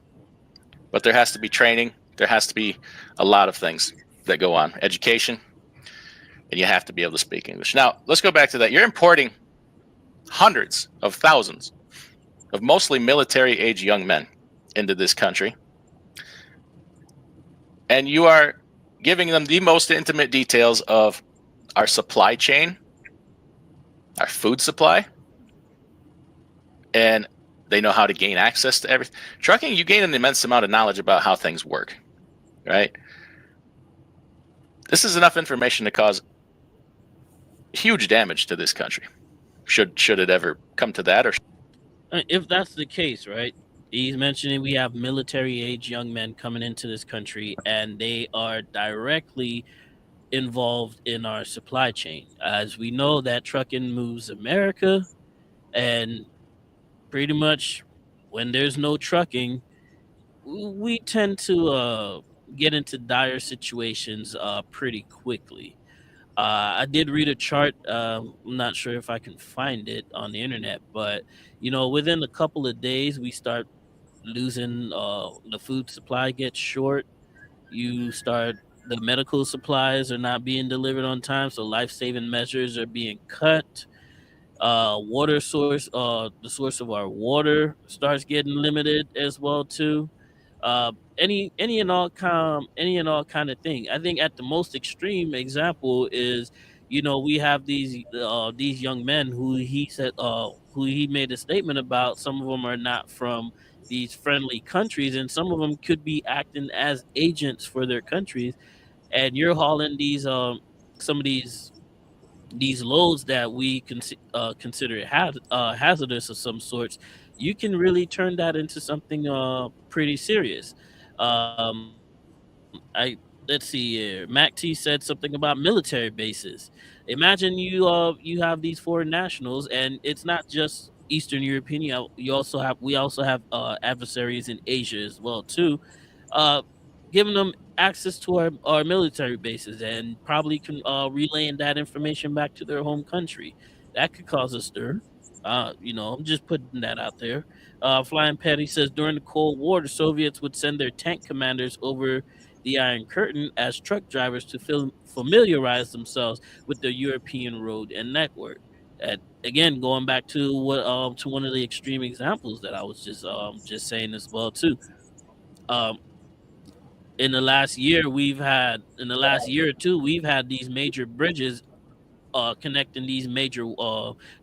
But there has to be training. There has to be a lot of things that go on. Education. And you have to be able to speak English. Now, let's go back to that. You're importing hundreds of thousands of mostly military-age young men into this country. And you are giving them the most intimate details of our supply chain, our food supply, and they know how to gain access to everything. Trucking, you gain an immense amount of knowledge about how things work, right? This is enough information to cause huge damage to this country. Should it ever come to that, or if that's the case, right? He's mentioning we have military-age young men coming into this country, and they are directly involved in our supply chain. As we know that trucking moves America, and pretty much when there's no trucking, we tend to get into dire situations pretty quickly. I did read a chart. I'm not sure if I can find it on the internet, but within a couple of days, we start losing. The food supply gets short. The medical supplies are not being delivered on time, so life-saving measures are being cut. Water source, the source of our water starts getting limited as well too. Any and all kind of thing. I think at the most extreme example is, we have these young men who he said who he made a statement about. Some of them are not from these friendly countries, and some of them could be acting as agents for their countries. And you're hauling some of these loads that we consider hazardous of some sorts. You can really turn that into something pretty serious. Let's see here. Mac T said something about military bases. Imagine you have these foreign nationals, and it's not just Eastern European. We also have adversaries in Asia as well too. Giving them access to our military bases and probably relaying that information back to their home country. That could cause a stir. I'm just putting that out there. Flying Patty says during the Cold War, the Soviets would send their tank commanders over the Iron Curtain as truck drivers to familiarize themselves with the European road and network. And again, going back to what to one of the extreme examples that I was just saying as well too. Um, in the last year, in the last year or two, we've had these major bridges connecting these major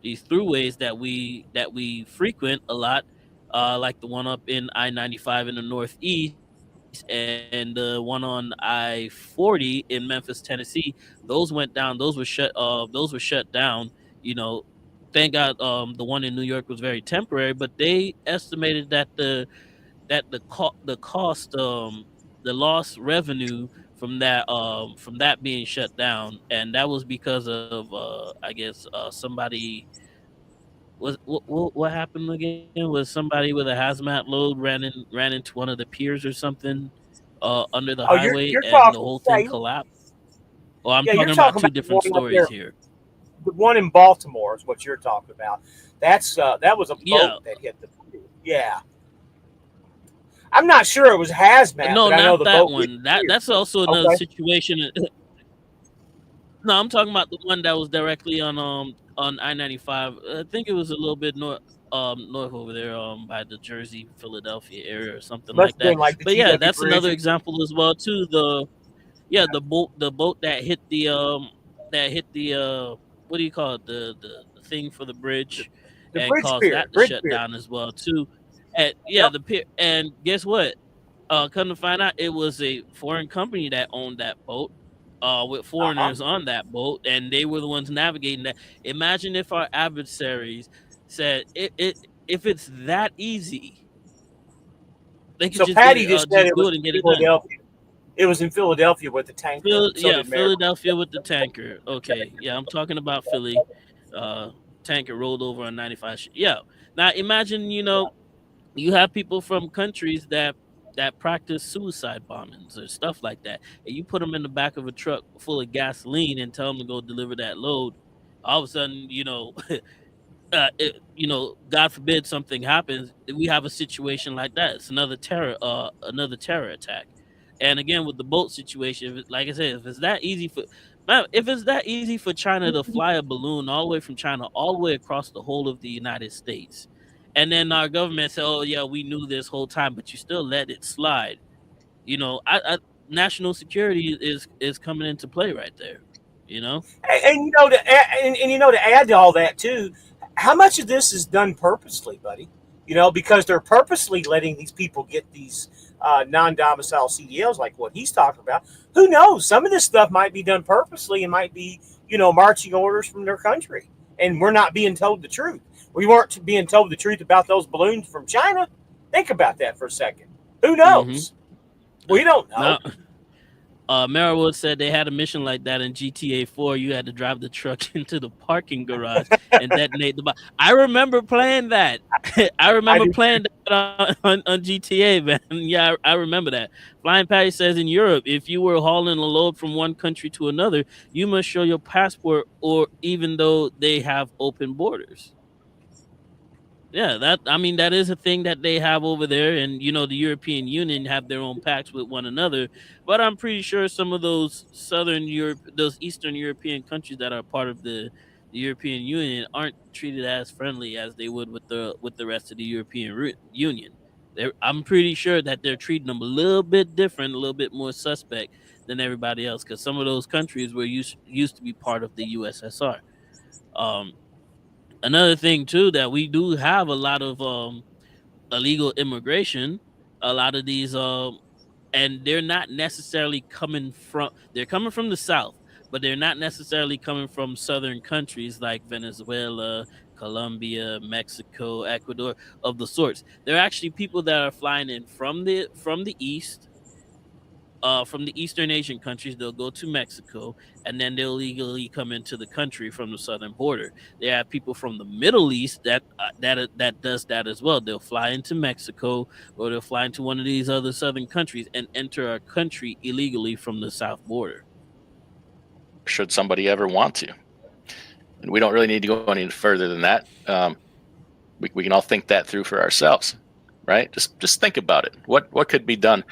these throughways that we frequent a lot, like the one up in I-95 in the Northeast and the one on I-40 in Memphis, Tennessee. Those went down. Those were shut. Those were shut down. You know, thank God. The one in New York was very temporary, but they estimated that the cost the lost revenue from that being shut down, and that was because of I guess somebody what happened again? Was somebody with a hazmat load ran into one of the piers or something under the Oh, highway, you're and the talking. whole Yeah, thing collapsed? Oh, I'm you're talking about talking two about the different one up stories there. here. The one in Baltimore is what you're talking about. That's that was a boat Yeah. that hit the. Yeah. I'm not sure it was hazmat, No, but I know not the that boat. one. That's also another Okay. situation. No, I'm talking about the one that was directly on I-95. I think it was a little bit north over there by the Jersey, Philadelphia area or something Must like have that. been like the But yeah, GW that's another Bridge. example as well too. The boat that hit the what do you call it, the thing for the bridge, The and bridge caused pier. that to Bridge shut pier. down as well too. And yeah, Yep. the pier. And guess what? Come to find out, it was a foreign company that owned that boat, with foreigners on that boat, and they were the ones navigating that. Imagine if our adversaries said, if it's that easy, they could So Patty just said just it do was it and in get it done. Philadelphia. It was in Philadelphia with the tanker, and so Yeah, did Mary. Philadelphia with the tanker. Okay, yeah, I'm talking about Philly. Tanker rolled over on 95. Yeah. Now imagine, you have people from countries that practice suicide bombings or stuff like that, and you put them in the back of a truck full of gasoline and tell them to go deliver that load. All of a sudden, God forbid something happens, we have a situation like that. It's another terror attack. And again, with the boat situation, like I said, if it's that easy for China to fly a balloon all the way from China all the way across the whole of the United States, and then our government said, "Oh yeah, we knew this whole time," but you still let it slide. National security is coming into play right there. You know, To add to all that too, how much of this is done purposely, buddy? Because they're purposely letting these people get these non-domicile CDLs, like what he's talking about. Who knows? Some of this stuff might be done purposely and might be, marching orders from their country, and we're not being told the truth. We weren't being told the truth about those balloons from China. Think about that for a second. Who knows? We don't know. Merriwood said they had a mission like that in GTA 4. You had to drive the truck into the parking garage and detonate the bomb. I remember playing that. I remember playing that on GTA, man. Yeah, I remember that. Flying Patty says in Europe, if you were hauling a load from one country to another, you must show your passport, or even though they have open borders. Yeah, that is a thing that they have over there, and the European Union have their own pacts with one another. But I'm pretty sure some of those those Eastern European countries that are part of the European Union aren't treated as friendly as they would with the rest of the European Union. I'm pretty sure that they're treating them a little bit different, a little bit more suspect than everybody else, because some of those countries were used to be part of the USSR. Another thing too, that we do have a lot of illegal immigration. A lot of these and they're not necessarily they're coming from the south, but they're not necessarily coming from southern countries like Venezuela, Colombia, Mexico, Ecuador, of the sorts. They're actually people that are flying in from the east, from the Eastern Asian countries. They'll go to Mexico, and then they'll legally come into the country from the southern border. They have people from the Middle East that does that as well. They'll fly into Mexico, or they'll fly into one of these other southern countries and enter our country illegally from the south border. Should somebody ever want to, and we don't really need to go any further than that. We can all think that through for ourselves, right? Just think about it. What could be done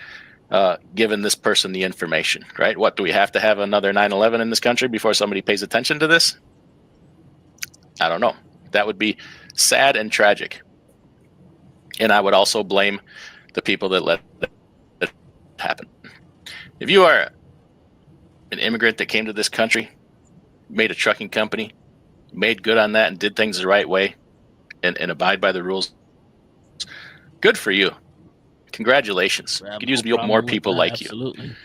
given this person the information, right? What, do we have to have another 9/11 in this country before somebody pays attention to this? I don't know. That would be sad and tragic. And I would also blame the people that let it happen. If you are an immigrant that came to this country, made a trucking company, made good on that and did things the right way and abide by the rules, good for you. Congratulations. You could use more people like you. Absolutely.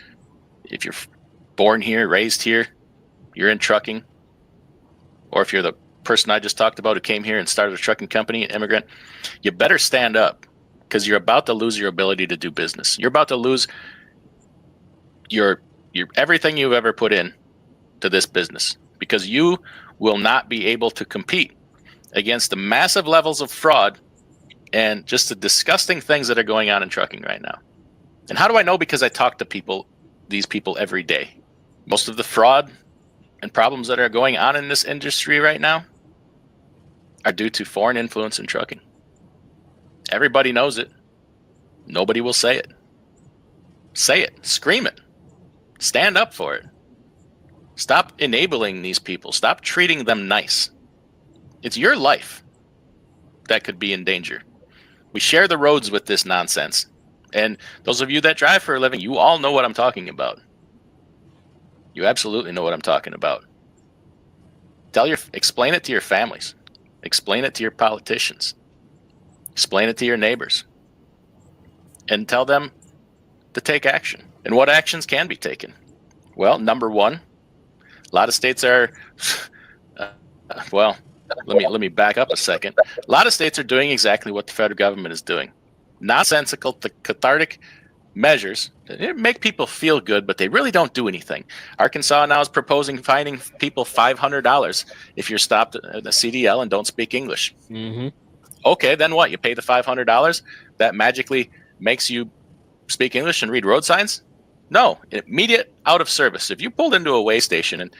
If you're born here, raised here, you're in trucking, or if you're the person I just talked about who came here and started a trucking company, an immigrant, you better stand up, because you're about to lose your ability to do business. You're about to lose your everything you've ever put in to this business, because you will not be able to compete against the massive levels of fraud and just the disgusting things that are going on in trucking right now. And how do I know? Because I talk to these people every day. Most of the fraud and problems that are going on in this industry right now are due to foreign influence in trucking. Everybody knows it. Nobody will say it. Say it. Scream it. Stand up for it. Stop enabling these people. Stop treating them nice. It's your life that could be in danger. We share the roads with this nonsense. And those of you that drive for a living, you all know what I'm talking about. You absolutely know what I'm talking about. Explain it to your families. Explain it to your politicians. Explain it to your neighbors. And tell them to take action. And what actions can be taken? Well, number one, a lot of states are, let me back up a second. A lot of states are doing exactly what the federal government is doing. Nonsensical, cathartic measures that make people feel good, but they really don't do anything. Arkansas now is proposing fining people $500 if you're stopped at the CDL and don't speak English. Mm-hmm. Okay, then what? You pay the $500? That magically makes you speak English and read road signs? No, immediate out of service. If you pulled into a weigh station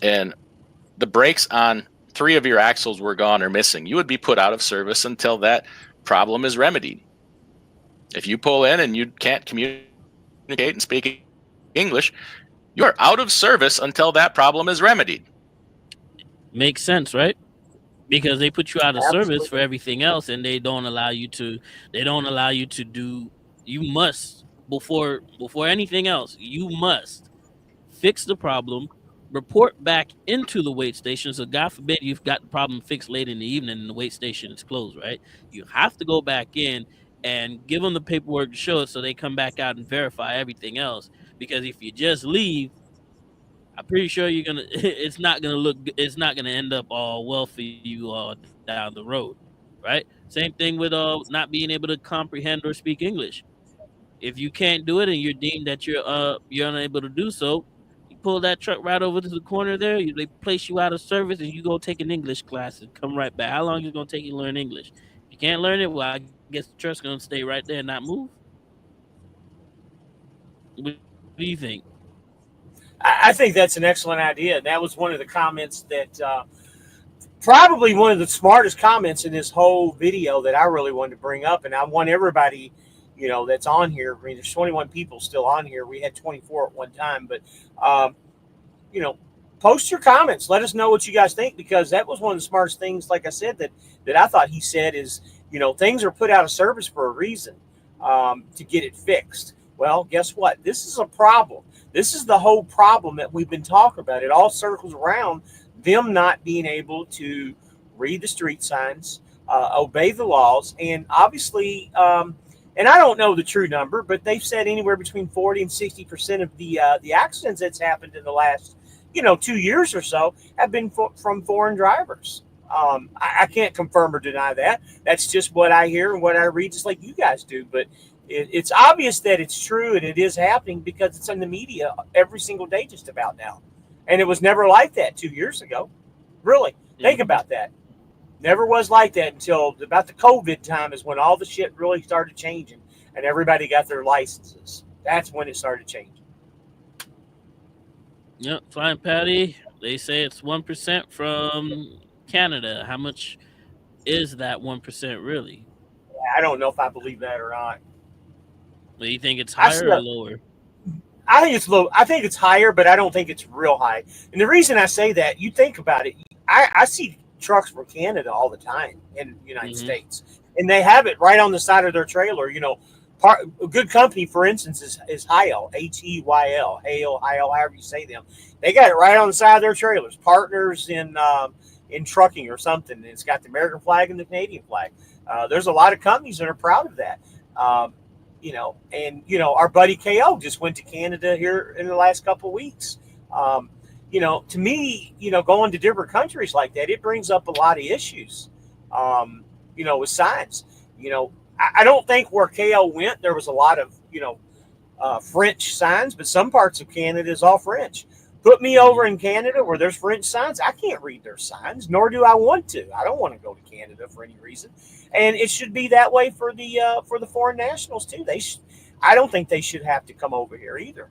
and the brakes on 3 of your axles were gone or missing, you would be put out of service until that problem is remedied. If you pull in and you can't communicate and speak English, you are out of service until that problem is remedied. Makes sense, right? Because they put you out of Absolutely. service for everything else, and they don't allow you to. They don't allow you to do. You must before anything else. You must fix the problem, report back into the weight station. So God forbid you've got the problem fixed late in the evening and the weight station is closed, right? You have to go back in and give them the paperwork to show it, so they come back out and verify everything else. Because if you just leave, I'm pretty sure it's not gonna end up all well for you down the road, right? Same thing with not being able to comprehend or speak English. If you can't do it and you're deemed that you're unable to do so, you pull that truck right over to the corner there. They place you out of service, and you go take an English class and come right back. How long is it gonna take you to learn English? If you can't learn it, well, I guess the truck's gonna stay right there and not move. What do you think? I think that's an excellent idea. That was one of the comments that probably one of the smartest comments in this whole video that I really wanted to bring up. And I want everybody, that's on here. I mean, there's 21 people still on here. We had 24 at one time, but, post your comments. Let us know what you guys think, because that was one of the smartest things, like I said, that I thought he said is, things are put out of service for a reason, to get it fixed. Well, guess what? This is a problem. This is the whole problem that we've been talking about. It all circles around them not being able to read the street signs, obey the laws, and obviously, and I don't know the true number, but they've said anywhere between 40 and 60% of the accidents that's happened in the last, 2 years or so have been from foreign drivers. I can't confirm or deny that. That's just what I hear and what I read, just like you guys do. But it's obvious that it's true, and it is happening because it's in the media every single day just about now. And it was never like that 2 years ago. Really, think about that. Never was like that until about the COVID time is when all the shit really started changing and everybody got their licenses. That's when it started changing. Yep, Flying Patty, they say it's 1% from Canada. How much is that 1% really? I don't know if I believe that or not. Do you think it's I higher see or a, lower? I think it's low. I think it's higher, but I don't think it's real high. And the reason I say that, you think about it, I see trucks from Canada all the time in the United Hmm. States, and they have it right on the side of their trailer. A good company, for instance, is Hyel, Heyl, Hale, Hyel, however you say them. They got it right on the side of their trailers. Partners in trucking or something. And it's got the American flag and the Canadian flag. There's a lot of companies that are proud of that. Our buddy KO just went to Canada here in the last couple of weeks. To me, going to different countries like that, it brings up a lot of issues, with signs. I don't think where KO went, there was a lot of, French signs, but some parts of Canada is all French. Put me over in Canada where there's French signs. I can't read their signs, nor do I want to. I don't want to go to Canada for any reason, and it should be that way for the foreign nationals too. I don't think they should have to come over here either.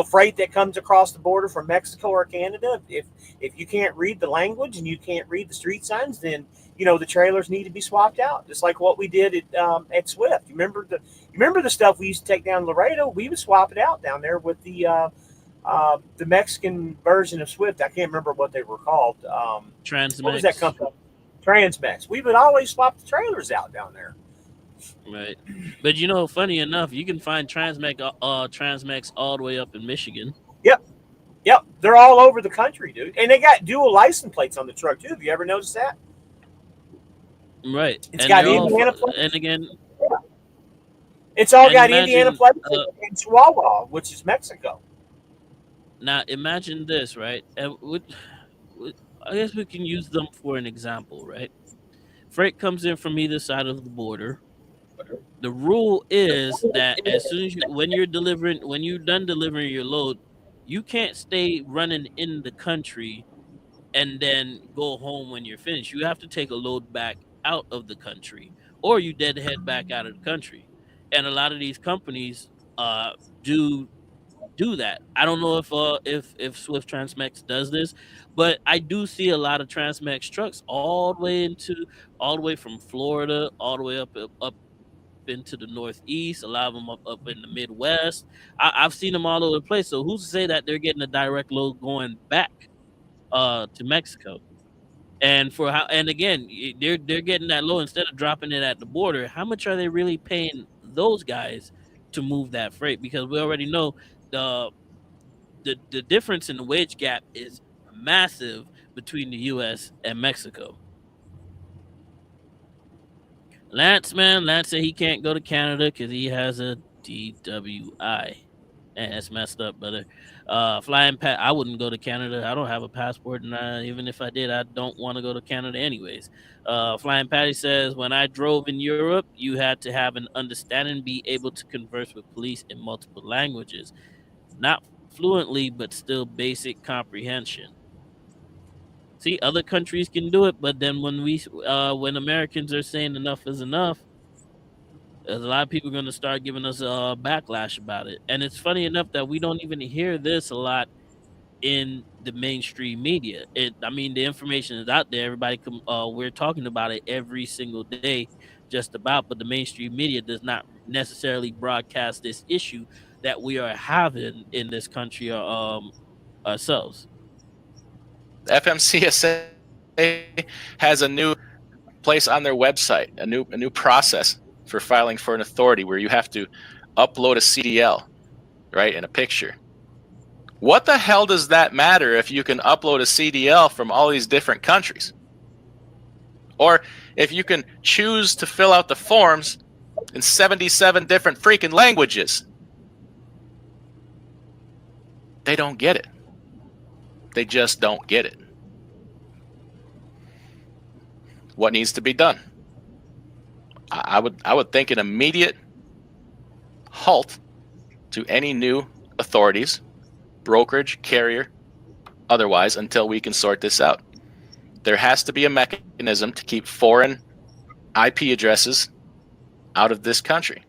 Freight that comes across the border from Mexico or Canada, if you can't read the language and you can't read the street signs, then the trailers need to be swapped out, just like what we did at Swift. You remember the stuff we used to take down Laredo? We would swap it out down there with the Mexican version of Swift. I can't remember what they were called. Transmex. What was that company? Transmex. We would always swap the trailers out down there. Right. But funny enough, you can find Transmex all the way up in Michigan. Yep. They're all over the country, dude. And they got dual license plates on the truck too. Have you ever noticed that? Right. It's got Indiana plates. And again, it's all got Indiana plates and Chihuahua, which is Mexico. Now imagine this, right? And I guess we can use them for an example, right? Freight comes in from either side of the border. The rule is that as soon as when you're done delivering your load, you can't stay running in the country and then go home when you're finished. You have to take a load back out of the country, or you dead head back out of the country. And a lot of these companies do that. I don't know if Swift Transmex does this, but I do see a lot of Transmex trucks all the way from Florida all the way up into the Northeast. A lot of them up in the Midwest. I've seen them all over the place. So who's to say that they're getting a direct load going back to Mexico? And again, they're getting that low instead of dropping it at the border. How much are they really paying those guys to move that freight? Because we already know the difference in the wage gap is massive between the U.S. and Mexico. Lance said he can't go to Canada because he has a DWI. And it's messed up, brother. I wouldn't go to Canada. I don't have a passport, and even if I did, I don't want to go to Canada anyways. Flying Patty says, when I drove in Europe, you had to have an understanding, be able to converse with police in multiple languages. Not fluently, but still basic comprehension. See, other countries can do it, but then when Americans are saying enough is enough, there's a lot of people going to start giving us a backlash about it. And it's funny enough that we don't even hear this a lot in the mainstream media. The information is out there. We're talking about it every single day, just about. But the mainstream media does not necessarily broadcast this issue that we are having in this country ourselves. FMCSA has a new place on their website, a new process for filing for an authority where you have to upload a CDL, right, and a picture. What the hell does that matter if you can upload a CDL from all these different countries? Or if you can choose to fill out the forms in 77 different freaking languages? They don't get it. They just don't get it. What needs to be done? I would think an immediate halt to any new authorities, brokerage, carrier, otherwise, until we can sort this out. There has to be a mechanism to keep foreign IP addresses out of this country.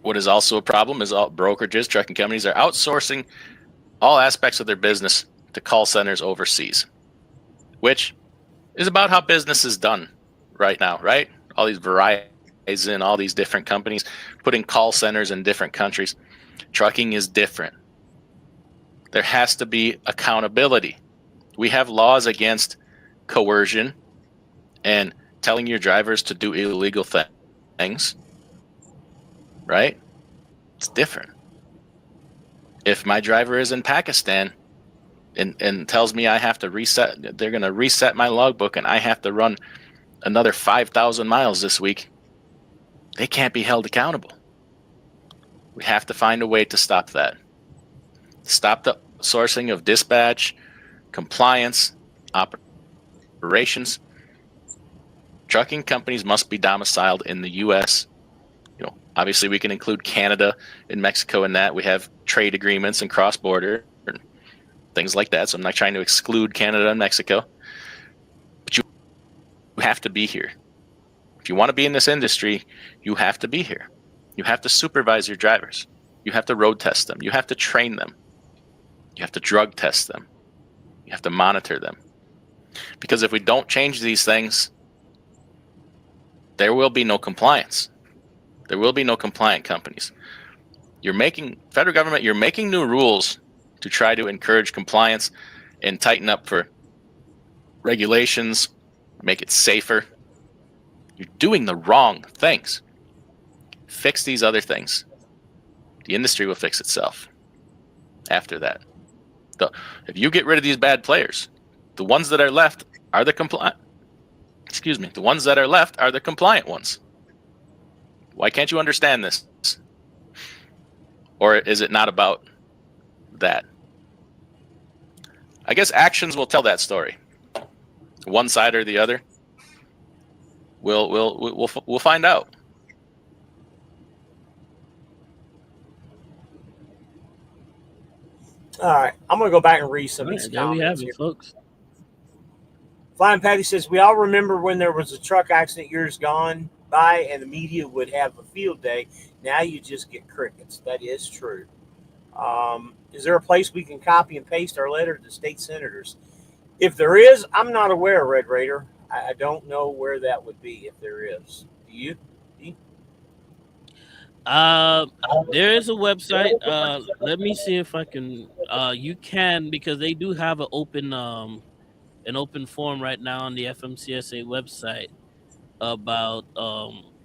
What is also a problem is all brokerages, trucking companies are outsourcing all aspects of their business to call centers overseas, which is about how business is done right now, right? All these variety in all these different companies, putting call centers in different countries. Trucking is different. There has to be accountability. We have laws against coercion and telling your drivers to do illegal things, right? It's different. If my driver is in Pakistan and tells me I have to reset, they're going to reset my logbook and I have to run another 5,000 miles this week, they can't be held accountable. We have to find a way to stop that. Stop the sourcing of dispatch, compliance, operations. Trucking companies must be domiciled in the U.S. Obviously we can include Canada and Mexico in that. We have trade agreements and cross-border and things like that. So I'm not trying to exclude Canada and Mexico. But you have to be here. If you want to be in this industry, you have to be here. You have to supervise your drivers. You have to road test them. You have to train them. You have to drug test them. You have to monitor them. Because if we don't change these things, there will be no compliance. There will be no compliant companies. Federal government, you're making new rules to try to encourage compliance and tighten up for regulations, make it safer. You're doing the wrong things. Fix these other things. The industry will fix itself after that. If you get rid of these bad players, the ones that are left are the compliant. The ones that are left are the compliant ones. Why can't you understand this? Or is it not about that? I guess actions will tell that story. One side or the other. We'll find out. All right, I'm going to go back and read some of these There we comments have here. it, folks. Flying Patty says, we all remember when there was a truck accident years gone by and the media would have a field day. Now you just get crickets. That is true. Is there a place we can copy and paste our letter to state senators? If there is, I'm not aware, Red Raider. I don't know where that would be if there is. Do you? There is a website. Let me see if I can. You can, because they do have an open forum right now on the FMCSA website about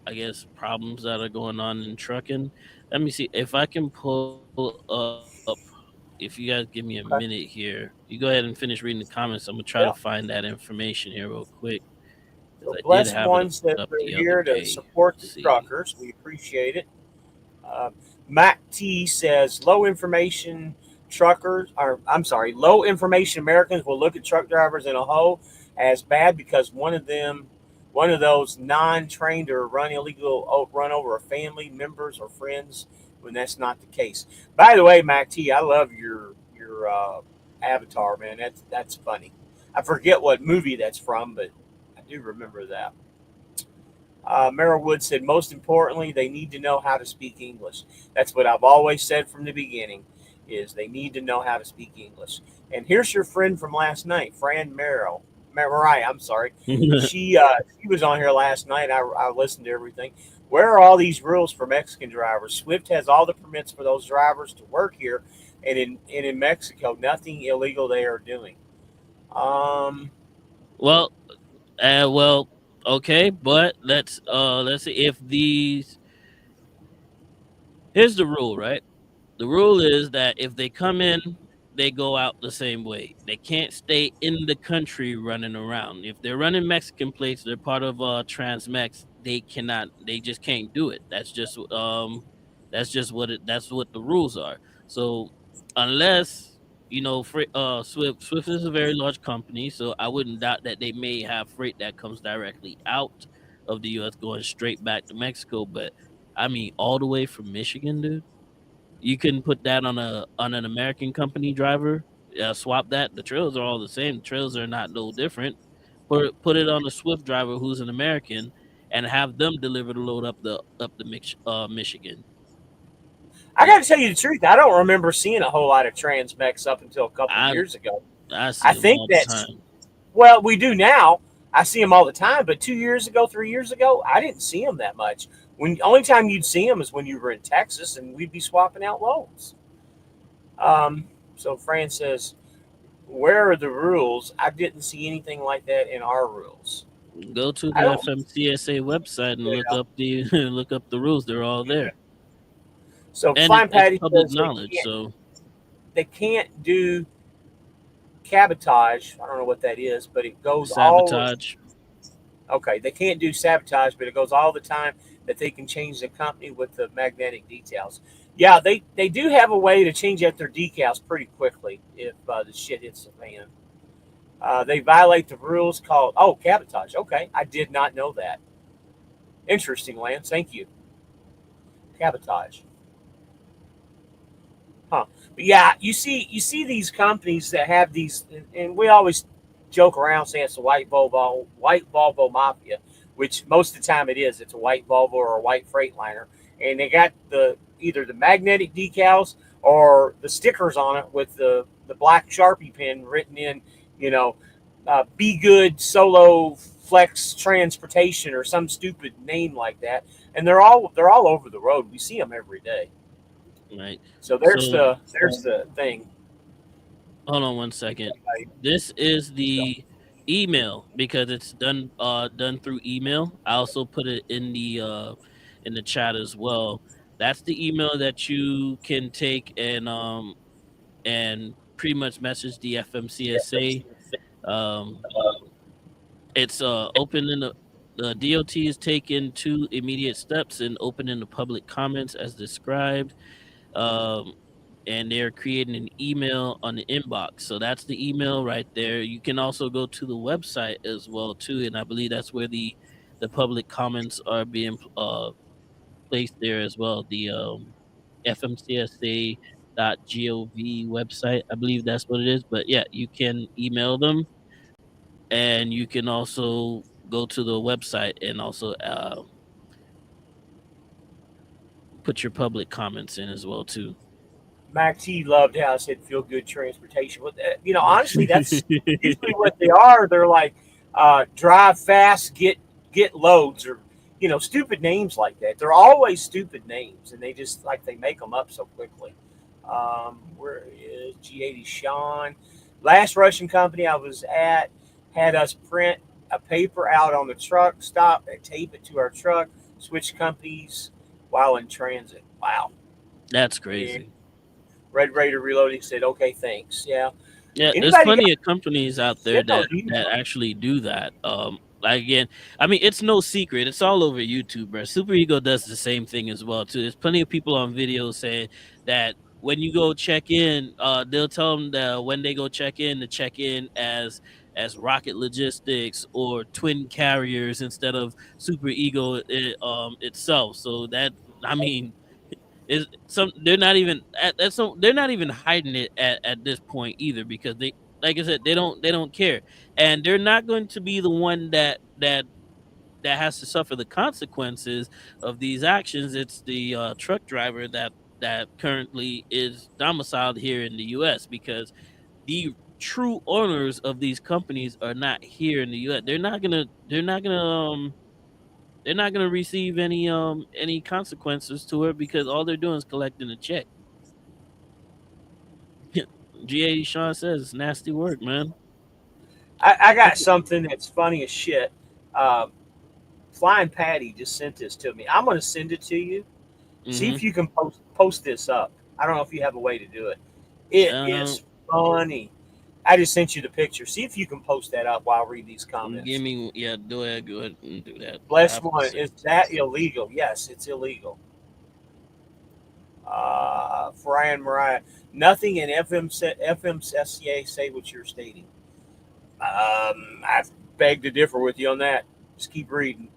I guess problems that are going on in trucking. Let me see if I can pull up. If you guys give me a minute here, you go ahead and finish reading the comments. I'm gonna try to find that information here real quick. The blessed ones that are here to support the truckers. We appreciate it. Matt T says low information Americans will look at truck drivers in a whole as bad because one of those non-trained or run over a family members or friends when that's not the case. By the way, Matt T, I love your avatar, man. That's funny. I forget what movie that's from, but I do remember that. Merrill Wood said, most importantly, they need to know how to speak English. That's what I've always said from the beginning, is they need to know how to speak English. And here's your friend from last night, Mariah, I'm sorry. She was on here last night. I listened to everything. Where are all these rules for Mexican drivers? Swift has all the permits for those drivers to work here, and in Mexico, nothing illegal they are doing. Okay, but let's see if here's the rule, right? The rule is that if they come in, they go out the same way. They can't stay in the country running around. If they're running Mexican plates, they're part of Transmex. They just can't do it. That's just what the rules are. So unless Swift is a very large company, so I wouldn't doubt that they may have freight that comes directly out of the U.S. going straight back to Mexico. But I mean, all the way from Michigan, dude. You can put that on an American company driver. Swap that. The trails are all the same. The trails are not no different. Put it on a Swift driver who's an American, and have them deliver the load up the Michigan. I got to tell you the truth. I don't remember seeing a whole lot of Transmex up until a couple of years ago. I think that's well, we do now. I see them all the time, but 2 years ago, 3 years ago, I didn't see them that much. When only time you'd see them is when you were in Texas, and we'd be swapping out loads. So Fran says, "Where are the rules? I didn't see anything like that in our rules." Go to the I don't. FMCSA website and Yeah. look up the look up the rules. They're all there, So and Flying it's Patty public says knowledge. So they can't do cabotage. I don't know what that is, but it goes all. sabotage. Okay, they can't do sabotage, but it goes all the time that they can change the company with the magnetic decals. Yeah, they do have a way to change out their decals pretty quickly if the shit hits the fan. They violate the rules called cabotage. Okay, I did not know that. Interesting, Lance. Thank you. Cabotage. Huh. But yeah, you see these companies that have these, and we always joke around saying it's a white Volvo mafia, which most of the time it is. It's a white Volvo or a white Freightliner, and they got either the magnetic decals or the stickers on it with the black Sharpie pen written in, "Be Good Solo Flex Transportation" or some stupid name like that, and they're all over the road. We see them every day. Right. So there's the thing. Hold on one second. This is the email because it's done through email. I also put it in the chat as well. That's the email that you can take and pretty much message the FMCSA. It's opening the DOT is taking 2 immediate steps in opening the public comments as described. And they're creating an email on the inbox. So that's the email right there. You can also go to the website as well too, and I believe that's where the public comments are being placed there as well. The FMCSA.gov website, I believe that's what it is. But yeah, you can email them, and you can also go to the website and also put your public comments in as well too. Mac T loved how I said "feel good transportation." Honestly, that's usually what they are. They're like drive fast, get loads, or stupid names like that. They're always stupid names, and they just they make them up so quickly. Where is G80 Sean? Last Russian company I was at had us print a paper out on the truck stop and tape it to our truck. Switch companies while in transit. Wow, that's crazy. Yeah. Red Raider Reloading said, "Okay, thanks." Yeah. There's plenty of companies out there that actually do that. Again, I mean, it's no secret. It's all over YouTube, bro. Super Ego does the same thing as well too. There's plenty of people on video saying that when you go check in, they'll tell them that when they go check in, to check in as Rocket Logistics or Twin Carriers instead of Super Ego itself. So that, I mean, they're not even they're not even hiding it at this point either, because they, like I said, they don't care, and they're not going to be the one that has to suffer the consequences of these actions. It's the truck driver that currently is domiciled here in the U.S., because the true owners of these companies are not here in the U.S. They're not gonna receive any consequences to it, because all they're doing is collecting a check. G80 Sean says it's nasty work, man. I got something that's funny as shit. Flying Patty just sent this to me. I'm going to send it to you. Mm-hmm. See if you can post this up. I don't know if you have a way to do it. It is funny. I just sent you the picture. See if you can post that up while I read these comments. Go ahead and do that. Blessed one. Is that illegal? Yes, it's illegal. Brian Mariah. Nothing in FMCSA say what you're stating. I beg to differ with you on that. Just keep reading.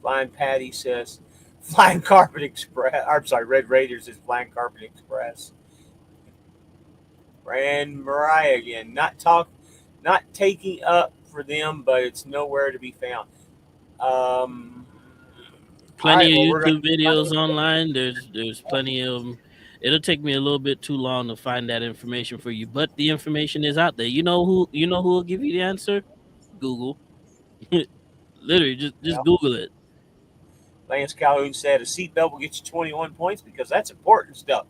Flying Patty says, Flying Carpet Express. I'm sorry, Red Raiders is Flying Carpet Express. Brian Mariah again. Not taking up for them, but it's nowhere to be found. Plenty of YouTube videos online. There's plenty of them. It'll take me a little bit too long to find that information for you, but the information is out there. You know who will give you the answer? Google. Literally, just Yeah. Google it. Lance Calhoun said a seatbelt will get you 21 points because that's important stuff.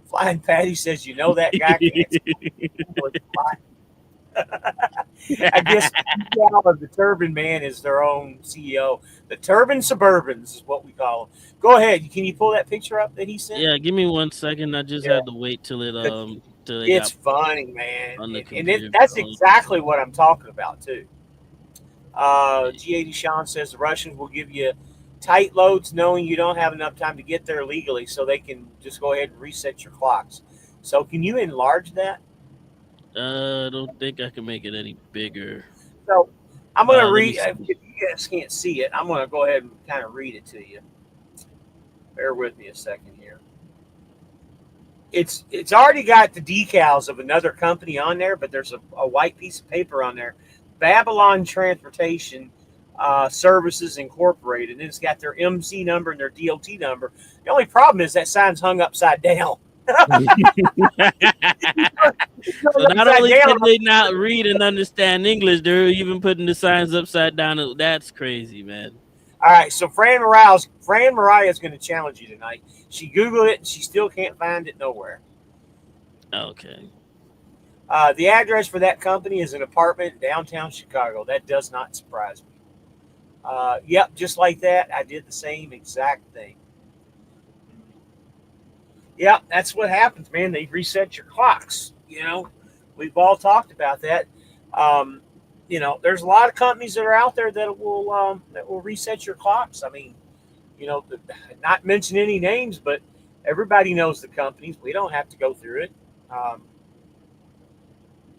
Flying Patty says, you know that guy can't fly. I guess the Turban Man is their own CEO. The Turban Suburbans is what we call them. Go ahead. Can you pull that picture up that he sent? Yeah, give me 1 second. I just had to wait till it till it It's got funny, man, on the and computer. that's exactly what I'm talking about too. G80 Sean says the Russians will give you tight loads knowing you don't have enough time to get there legally, so they can just go ahead and reset your clocks. So can you enlarge that? I don't think I can make it any bigger. So I'm going to Let me read. see. If you guys can't see it, I'm going to go ahead and kind of read it to you. Bear with me a second here. It's already got the decals of another company on there, but there's a white piece of paper on there. Babylon Transportation Services Incorporated. And it's got their MC number and their DOT number. The only problem is that sign's hung upside down. So not only can they not read and understand English, they're even putting the signs upside down. That's crazy, man. All right, so Fran Mariah is going to challenge you tonight. She Googled it and she still can't find it nowhere. Okay. The address for that company is an apartment in downtown Chicago. That does not surprise me. Yep, just like that, I did the same exact thing. Yep, that's what happens, man. They reset your clocks. You know, we've all talked about that. You know, there's a lot of companies that are out there that will reset your clocks. I mean, you know, not mention any names, but everybody knows the companies. We don't have to go through it.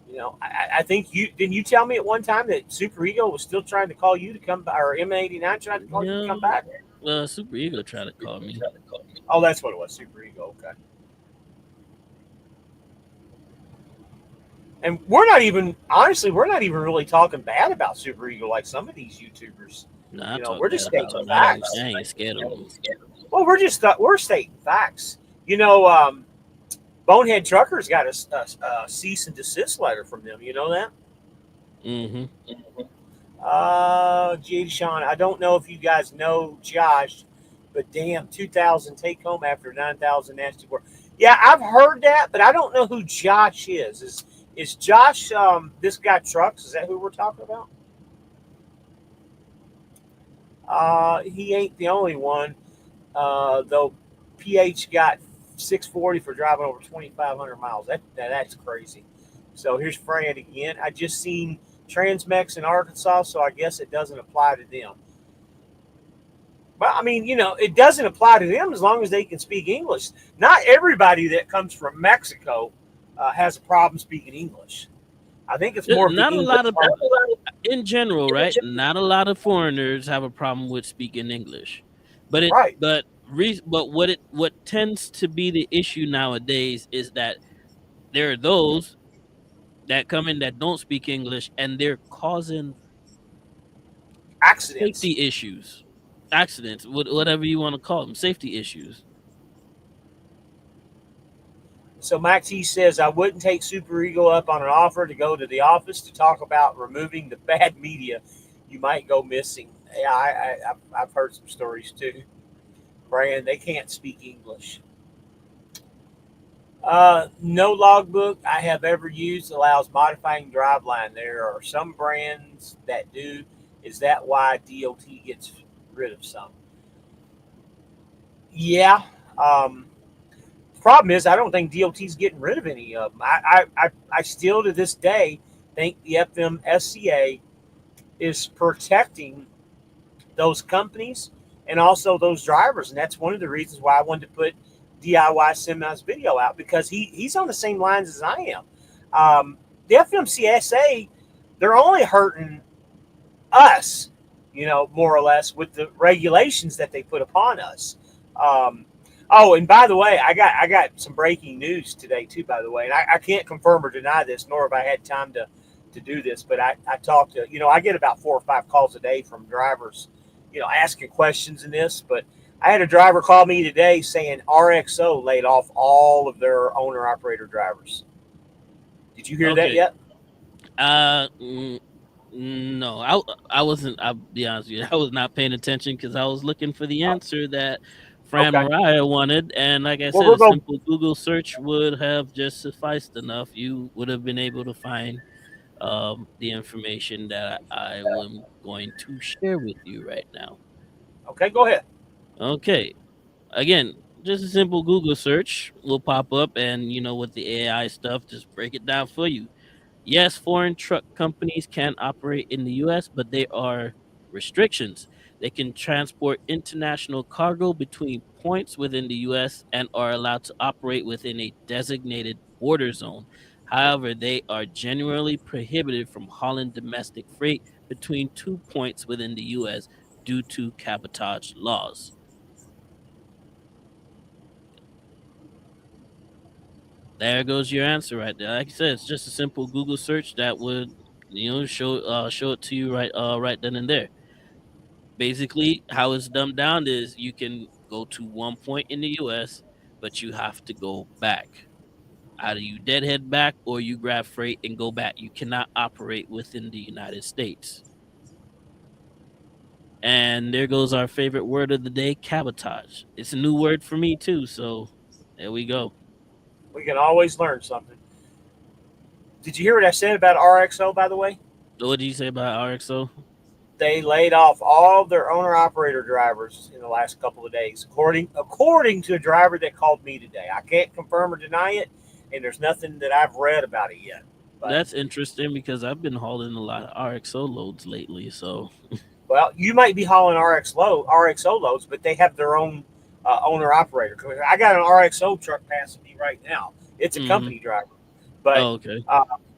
You know, I think didn't you tell me at one time that Super Ego was still trying to call you to come back, or M89 trying to call you to come back? Super Ego tried to call me. Oh, that's what it was, Super Ego. Okay. And we're not even really talking bad about Super Ego like some of these YouTubers. No, we're just stating facts. I ain't scared of them. Well, we're stating facts. You know, Bonehead Truckers got a cease and desist letter from them. You know that? Mm-hmm. G. Sean, I don't know if you guys know Josh, but damn, 2,000 take home after 9,000 nasty work. Yeah, I've heard that, but I don't know who Josh is. Is Josh this guy Trucks? Is that who we're talking about? He ain't the only one. Though PH got 640 for driving over 2,500 miles. That's crazy. So here's Fran again. I just seen Transmex in Arkansas, so I guess it doesn't apply to them. But I mean, you know, it doesn't apply to them as long as they can speak English. Not everybody that comes from Mexico has a problem speaking English. I think it's more not a lot of in general, right? Not a lot of foreigners have a problem with speaking English, but what tends to be the issue nowadays is that there are those that come in that don't speak English and they're causing accidents, safety issues, accidents, whatever you want to call them, safety issues. So Max T says, I wouldn't take Super Ego up on an offer to go to the office to talk about removing the bad media. You might go missing. Yeah, I've heard some stories too. Brian, they can't speak English. No logbook I have ever used allows modifying driveline. There are some brands that do. Is that why DOT gets rid of some? Yeah. Problem is, I don't think DOT's getting rid of any of them. I still to this day think the FMSCA is protecting those companies and also those drivers, and that's one of the reasons why I wanted to put DIY Semi's video out, because he's on the same lines as I am. The FMCSA, they're only hurting us, you know, more or less with the regulations that they put upon us. Oh, and by the way, I got some breaking news today too, by the way, and I can't confirm or deny this, nor have I had time to do this, but I talked to, you know, I get about 4 or 5 calls a day from drivers, you know, asking questions in this, but I had a driver call me today saying RXO laid off all of their owner-operator drivers. Did you hear that yet? No, I wasn't. I'll be honest with you. I was not paying attention because I was looking for the answer that Fran Okay. Mariah wanted, and like I Well, said, we'll a go. simple Google search would have just sufficed enough. You would have been able to find the information that I am going to share with you right now. Okay, go ahead. Okay, again, just a simple Google search will pop up, and with the AI stuff, just break it down for you. Yes, foreign truck companies can operate in the US, but there are restrictions. They can transport international cargo between points within the US and are allowed to operate within a designated border zone. However, they are generally prohibited from hauling domestic freight between 2 points within the US due to cabotage laws. There goes your answer right there. Like I said, it's just a simple Google search that would, show it to you right then and there. Basically, how it's dumbed down is you can go to 1 point in the US, but you have to go back. Either you deadhead back or you grab freight and go back. You cannot operate within the United States. And there goes our favorite word of the day, cabotage. It's a new word for me too, so there we go. We can always learn something. Did you hear what I said about RXO, by the way? So what did you say about RXO? They laid off all their owner operator drivers in the last couple of days, according to a driver that called me today. I can't confirm or deny it, and there's nothing that I've read about it yet. But That's interesting because I've been hauling a lot of RXO loads lately. So well, you might be hauling RXO loads, but they have their own owner operator. I got an RXO truck passing me right now. It's a Mhm. company driver, but Oh, okay.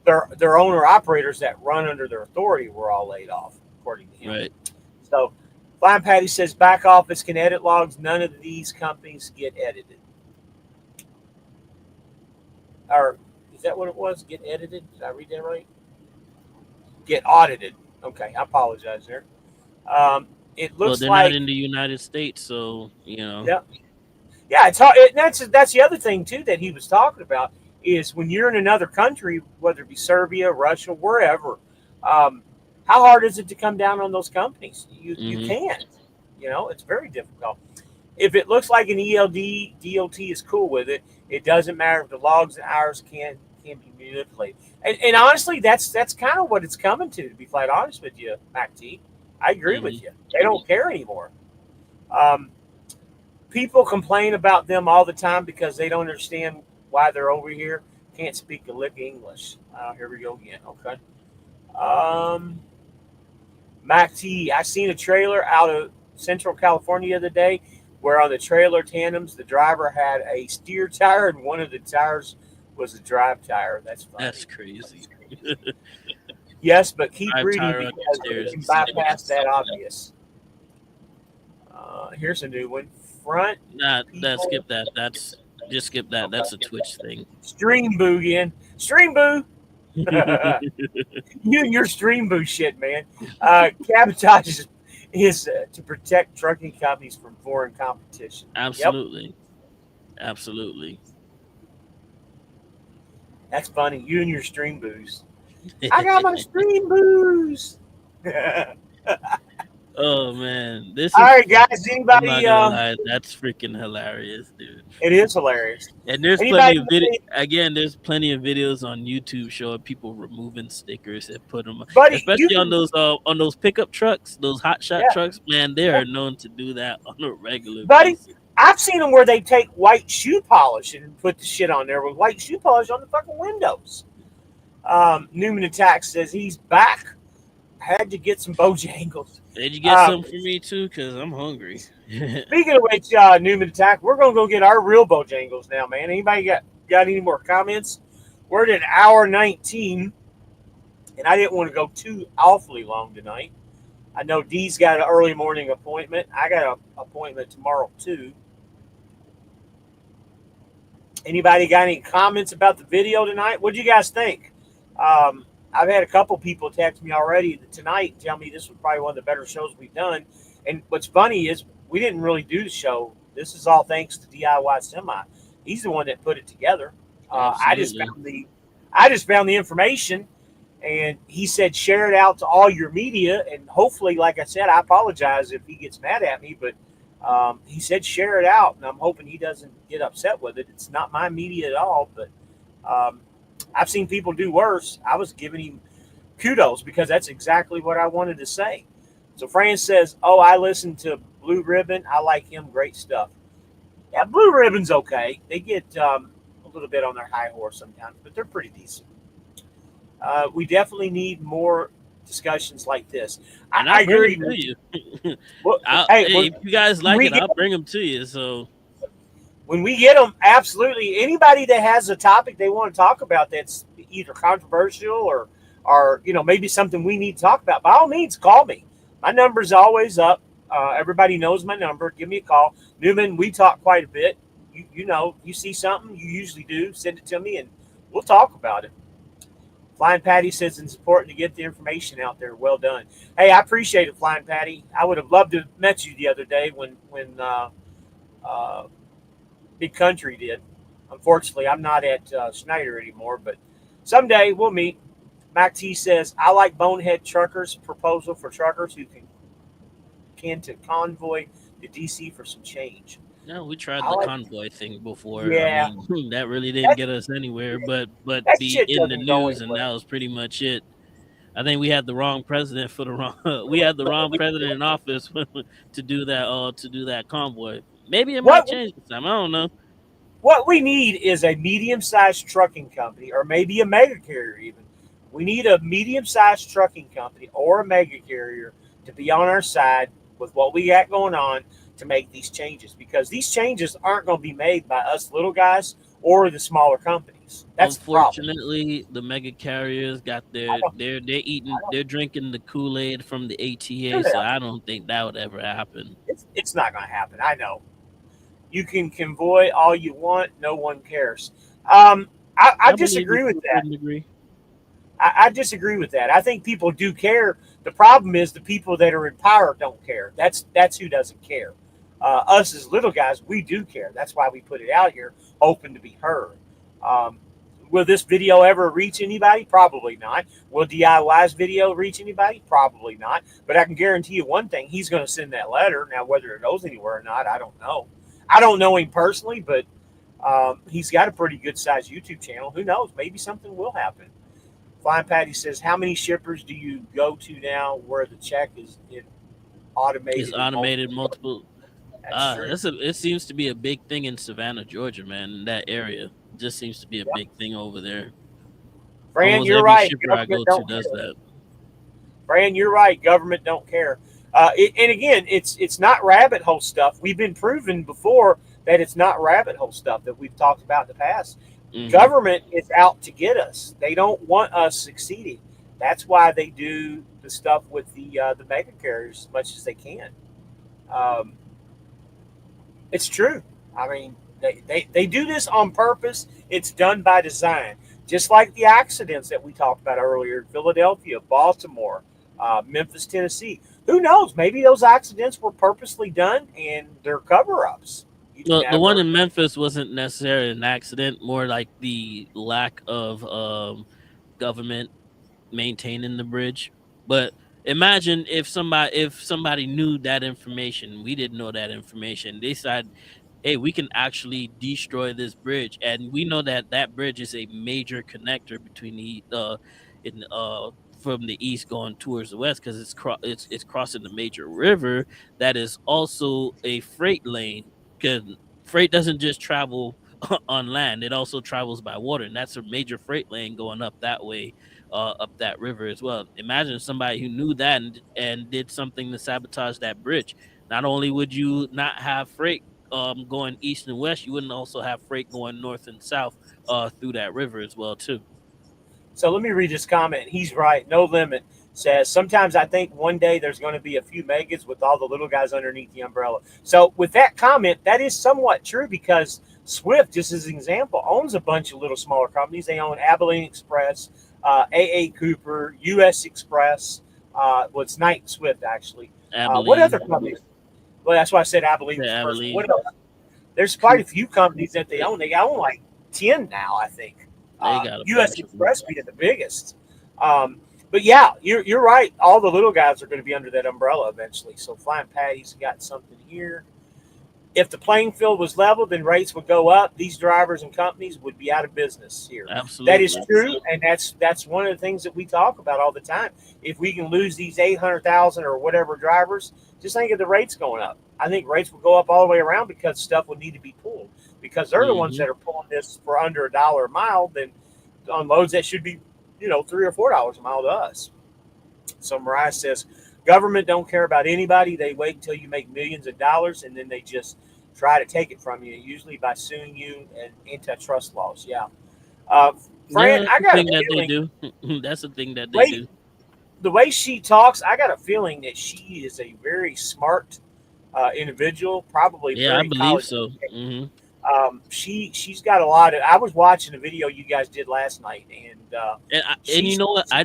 their owner operators that run under their authority were all laid off, according to him. Right. So, Flying Patty says back office can edit logs. None of these companies get edited. Or is that what it was? Get edited? Did I read that right? Get audited. Okay, I apologize there. It Well, looks they're not like in the United States, so yeah, yeah. It's hard. That's the other thing too that he was talking about is when you're in another country, whether it be Serbia, Russia, wherever. How hard is it to come down on those companies? You Mhm. can't. It's very difficult. If it looks like an ELD, DOT is cool with it. It doesn't matter if the logs and hours can be manipulated. And honestly, that's kind of what it's coming to be flat honest with you, Mac T. I agree with Mhm. you. They don't care anymore. Um, People complain about them all the time because they don't understand why they're over here. Can't speak a lick of English. Here we go again. Okay. Um, Mac T, I seen a trailer out of Central California the other day where on the trailer tandems, the driver had a steer tire and one of the tires was a drive tire. That's funny. That's crazy. Yes, but keep Drive reading tire because upstairs you and see if bypass that's that something. obvious. Here's a new one. Front Nah, people skip that. Just skip that. That's a Twitch thing. Stream Boo again. Stream Boo. You and your Stream Boo shit, man. Cabotage is to protect trucking companies from foreign competition. Yep, Absolutely. Absolutely. that's funny. You and your Stream Boos. I got my Stream Boos. Oh man, this All is. right, guys. I'm not Anybody? gonna lie, that's freaking hilarious, dude. It is hilarious. And there's plenty Anybody? of video. Again, there's plenty of videos on YouTube showing people removing stickers and put them, Buddy, you especially can. on those pickup trucks, those hot shot Yeah, trucks. Man, they yeah. are known to do that on a regular Buddy, basis. I've seen them where they take white shoe polish and put the shit on there with white shoe polish on the fucking windows. Newman Attack says he's back. Had to get some Bojangles. Did you get some for me too? Cause I'm hungry. Speaking of which, Newman Attack, we're gonna go get our real Bojangles now, man. Anybody got any more comments? We're at an hour 19, and I didn't want to go too awfully long tonight. I know Dee's got an early morning appointment. I got an appointment tomorrow too. Anybody got any comments about the video tonight? What do you guys think? I've had a couple people text me already tonight and tell me this was probably one of the better shows we've done. And what's funny is we didn't really do the show. This is all thanks to DIY Semi. He's the one that put it together. I just Absolutely. found the information, And he said, share it out to all your media. And hopefully, like I said, I apologize if he gets mad at me, but he said, share it out. And I'm hoping he doesn't get upset with it. It's not my media at all, but I've seen people do worse. I was giving him kudos because that's exactly what I wanted to say. So Fran says, oh, I listened to Blue Ribbon. I like him. Great stuff. Yeah, Blue Ribbon's okay. They get a little bit on their high horse sometimes, but they're pretty decent. We definitely need more discussions like this. I agree with you. Well, if you guys like it, I'll bring them to you. So when we get them, absolutely. Anybody that has a topic they want to talk about that's either controversial or maybe something we need to talk about, by all means, call me. My number's always up. Everybody knows my number. Give me a call. Newman, we talk quite a bit. You see something, you usually do, send it to me, and we'll talk about it. Flying Patty says it's important to get the information out there. Well done. Hey, I appreciate it, Flying Patty. I would have loved to have met you the other day when Big Country did. Unfortunately, I'm not at Schneider anymore, but someday we'll meet. Mac T says, I like Bonehead Truckers' proposal for truckers who can to convoy to DC for some change. No, we tried the convoy thing before. Yeah. I mean, that really didn't get us anywhere, but be in the news, and that was pretty much it. I think we had the wrong president for the wrong. We had the wrong president in office to do that convoy. Maybe it might change this time. I don't know. What we need is a medium-sized trucking company, or maybe a mega carrier even. We need a medium-sized trucking company or a mega carrier to be on our side with what we got going on to make these changes, because these changes aren't going to be made by us little guys or the smaller companies. That's unfortunately the mega carriers got they're drinking the Kool-Aid from the ATA, so I don't think that would ever happen. It's not going to happen. I know. You can convoy all you want. No one cares. I disagree with that. I disagree with that. I think people do care. The problem is the people that are in power don't care. That's who doesn't care. Us as little guys, we do care. That's why we put it out here, hoping to be heard. Will this video ever reach anybody? Probably not. Will DIY's video reach anybody? Probably not. But I can guarantee you one thing: he's going to send that letter. Now, whether it goes anywhere or not, I don't know. I don't know him personally, but he's got a pretty good-sized YouTube channel. Who knows? Maybe something will happen. Flying Patty says, how many shippers do you go to now where the check is automated? It's automated multiple. It seems to be a big thing in Savannah, Georgia, man. In that area, it just seems to be a big thing over there. Fran, you're right. Shipper I go to does that. Fran, you're right. Government don't care. And again, it's not rabbit hole stuff. We've been proven before that it's not rabbit hole stuff that we've talked about in the past. Mm-hmm. Government is out to get us. They don't want us succeeding. That's why they do the stuff with the mega carriers as much as they can. It's true. I mean, they do this on purpose. It's done by design. Just like the accidents that we talked about earlier in Philadelphia, Baltimore, Memphis, Tennessee. Who knows? Maybe those accidents were purposely done and they're cover-ups. Well, the one in Memphis wasn't necessarily an accident, more like the lack of government maintaining the bridge. But imagine if somebody knew that information. We didn't know that information. They said, hey, we can actually destroy this bridge. And we know that bridge is a major connector between from the east going towards the west, because it's crossing the major river that is also a freight lane. Because freight doesn't just travel on land, it also travels by water, and that's a major freight lane going up that way, up that river as well. Imagine somebody who knew that and did something to sabotage that bridge. Not only would you not have freight going east and west, you wouldn't also have freight going north and south through that river as well too. So let me read this comment. He's right. No Limit says, sometimes I think one day there's going to be a few megas with all the little guys underneath the umbrella. So with that comment, that is somewhat true, because Swift, just as an example, owns a bunch of little smaller companies. They own Abilene Express, AA Cooper, US Express. It's Knight Swift, actually. What other companies? Well, that's why I said Abilene Express. What else? There's quite a few companies that they own. They own like 10 now, I think. US Express being the biggest. But yeah, you're right. All the little guys are going to be under that umbrella eventually. So Flying Patty's got something here. If the playing field was level, then rates would go up. These drivers and companies would be out of business here. Absolutely. That is true, and that's one of the things that we talk about all the time. If we can lose these 800,000 or whatever drivers, just think of the rates going up. I think rates will go up all the way around because stuff would need to be pulled because they're the ones that are pulling this for under $1 a mile. Then on loads that should be, $3 or $4 a mile to us. So Mariah says, government don't care about anybody. They wait until you make millions of dollars, and then they just try to take it from you, usually by suing you and antitrust laws. Yeah. Fran, I got a feeling they do. That's the thing that they do. The way she talks, I got a feeling that she is a very smart individual, probably. Yeah, I believe so. Mm-hmm. She's got a lot of. I was watching a video you guys did last night, and you know what? I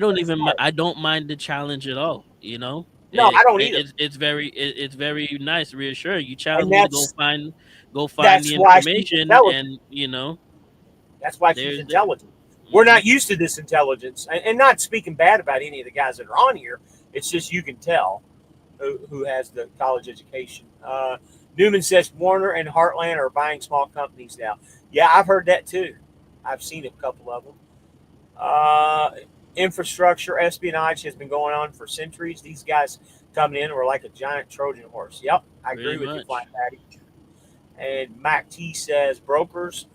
don't mind the challenge at all. No, I don't either. It's very nice, reassuring. You challenge me to go find the information, and that's why she's intelligent. We're not used to this intelligence, and not speaking bad about any of the guys that are on here. It's just you can tell who has the college education. Newman says Warner and Heartland are buying small companies now. Yeah, I've heard that too. I've seen a couple of them. Infrastructure espionage has been going on for centuries. These guys coming in were like a giant Trojan horse. Yep, I agree with you, Flying Patty. And Mac T says brokers.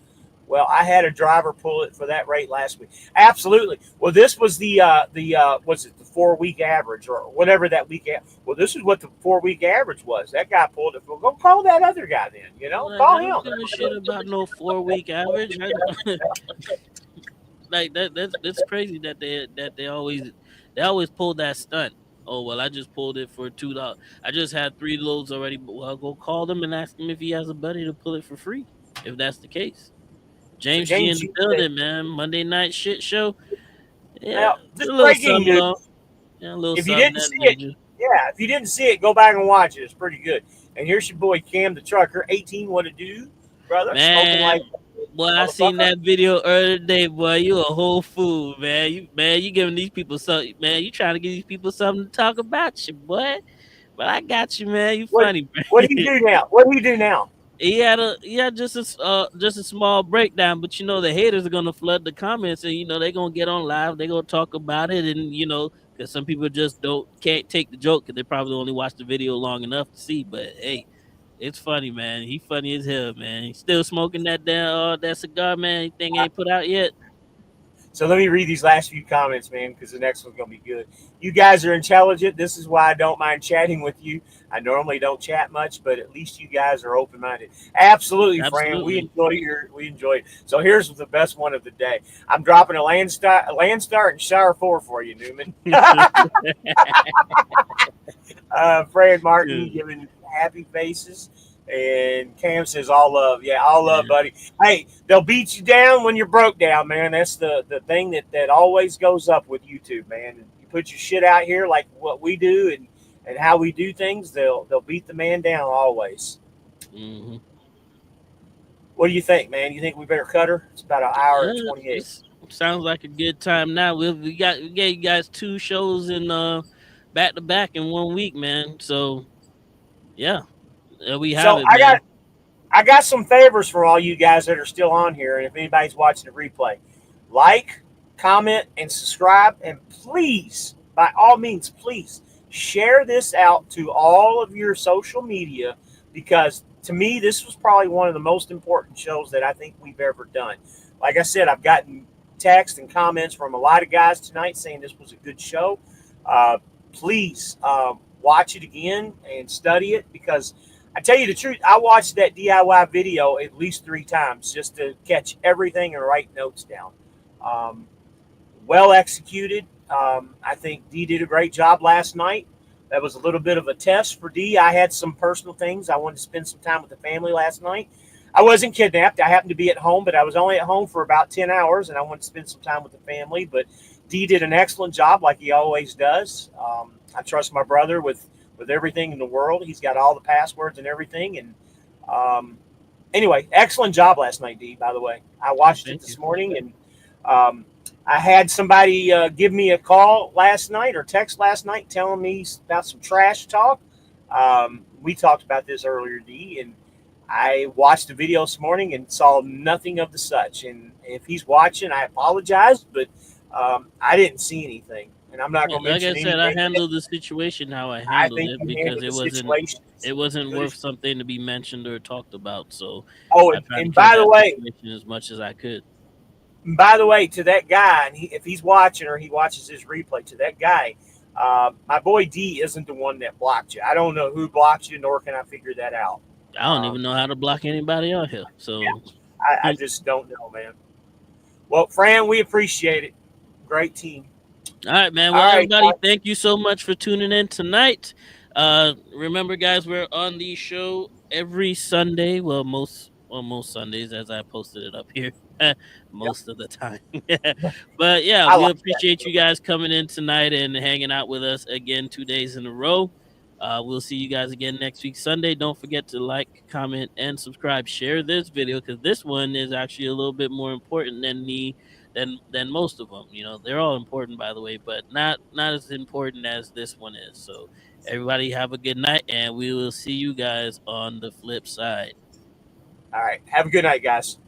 Well, I had a driver pull it for that rate last week. Absolutely. Well, this was the 4-week average or whatever that week. Well, this is what the 4-week average was. That guy pulled it. Well, go call that other guy then. Call him. I don't give a shit about no 4-week average. Like that's crazy that they always pull that stunt. Oh well, I just pulled it for $2. I just had 3 loads already. But well, go call them and ask him if he has a buddy to pull it for free. If that's the case. James G in the building, man. Monday night shit show. Yeah, just breaking news. If you didn't see it, if you didn't see it, go back and watch it. It's pretty good. And here's your boy Cam the trucker, 18. What to do, brother? Man, boy, I seen that video earlier today, boy. You a whole fool, man. You giving these people something, man. You trying to give these people something to talk about, you boy. But I got you, man. You funny, man. What do you do now? What do you do now? He had just a small breakdown, but the haters are gonna flood the comments, and they're gonna get on live, they're gonna talk about it, and because some people just can't take the joke because they probably only watched the video long enough to see. But hey, it's funny, man. He funny as hell, man. He's still smoking that that cigar, man. Anything ain't put out yet. So let me read these last few comments, man, because the next one's going to be good. You guys are intelligent. This is why I don't mind chatting with you. I normally don't chat much, but at least you guys are open-minded. Absolutely. Fran. We enjoy it. So here's the best one of the day. I'm dropping a Landstar and Shower 4 for you, Newman. Fran Martin giving happy faces. And Cam says, all love. Yeah, all love, buddy. Hey, they'll beat you down when you're broke down, man. That's the thing that always goes up with YouTube, man. You put your shit out here like what we do and how we do things, they'll beat the man down always. Mm-hmm. What do you think, man? You think we better cut her? It's about an hour and 28. Sounds like a good time now. We gave you guys 2 shows in back to back in 1 week, man. So, yeah. We have I got some favors for all you guys that are still on here, and if anybody's watching the replay, like, comment, and subscribe, and please, by all means, please share this out to all of your social media, because to me, this was probably one of the most important shows that I think we've ever done. Like I said, I've gotten text and comments from a lot of guys tonight saying this was a good show. Please watch it again and study it, because I tell you the truth, I watched that DIY video at least 3 times just to catch everything and write notes down. Well executed. I think Dee did a great job last night. That was a little bit of a test for Dee. I had some personal things. I wanted to spend some time with the family last night. I wasn't kidnapped. I happened to be at home, but I was only at home for about 10 hours, and I wanted to spend some time with the family. But Dee did an excellent job like he always does. I trust my brother with everything in the world. He's got all the passwords and everything. And anyway, excellent job last night, Dee, by the way. I watched it this morning, and I had somebody give me a call last night or text last night telling me about some trash talk. We talked about this earlier, D, and I watched the video this morning and saw nothing of the such. And if he's watching, I apologize, but I didn't see anything. And I'm not going to Like mention I said, I anything. handled the situation how I I handled think it you because handled the situation. it wasn't Good worth as- something to be mentioned or talked about. So Oh, I tried to and kill by the that way, situation as much as I could. to that guy, and if he's watching or he watches his replay, to that guy, my boy D isn't the one that blocked you. I don't know who blocked you, nor can I figure that out. I don't even know how to block anybody out here. So I just don't know, man. Well, Fran, we appreciate it. Great team. all right, man. All Well, right, everybody, thank you so much for tuning in tonight. Remember, guys, we're on the show every Sunday. Well, most Sundays, as I posted it up here, most of the time. But yeah, I we like appreciate you guys coming in tonight and hanging out with us again 2 days in a row. We'll see you guys again next week Sunday. Don't forget to like, comment, and subscribe. Share this video because this one is actually a little bit more important than most of them. You know, they're all important, by the way, but not as important as this one is. So everybody have a good night, and we will see you guys on the flip side. All right. Have a good night, guys.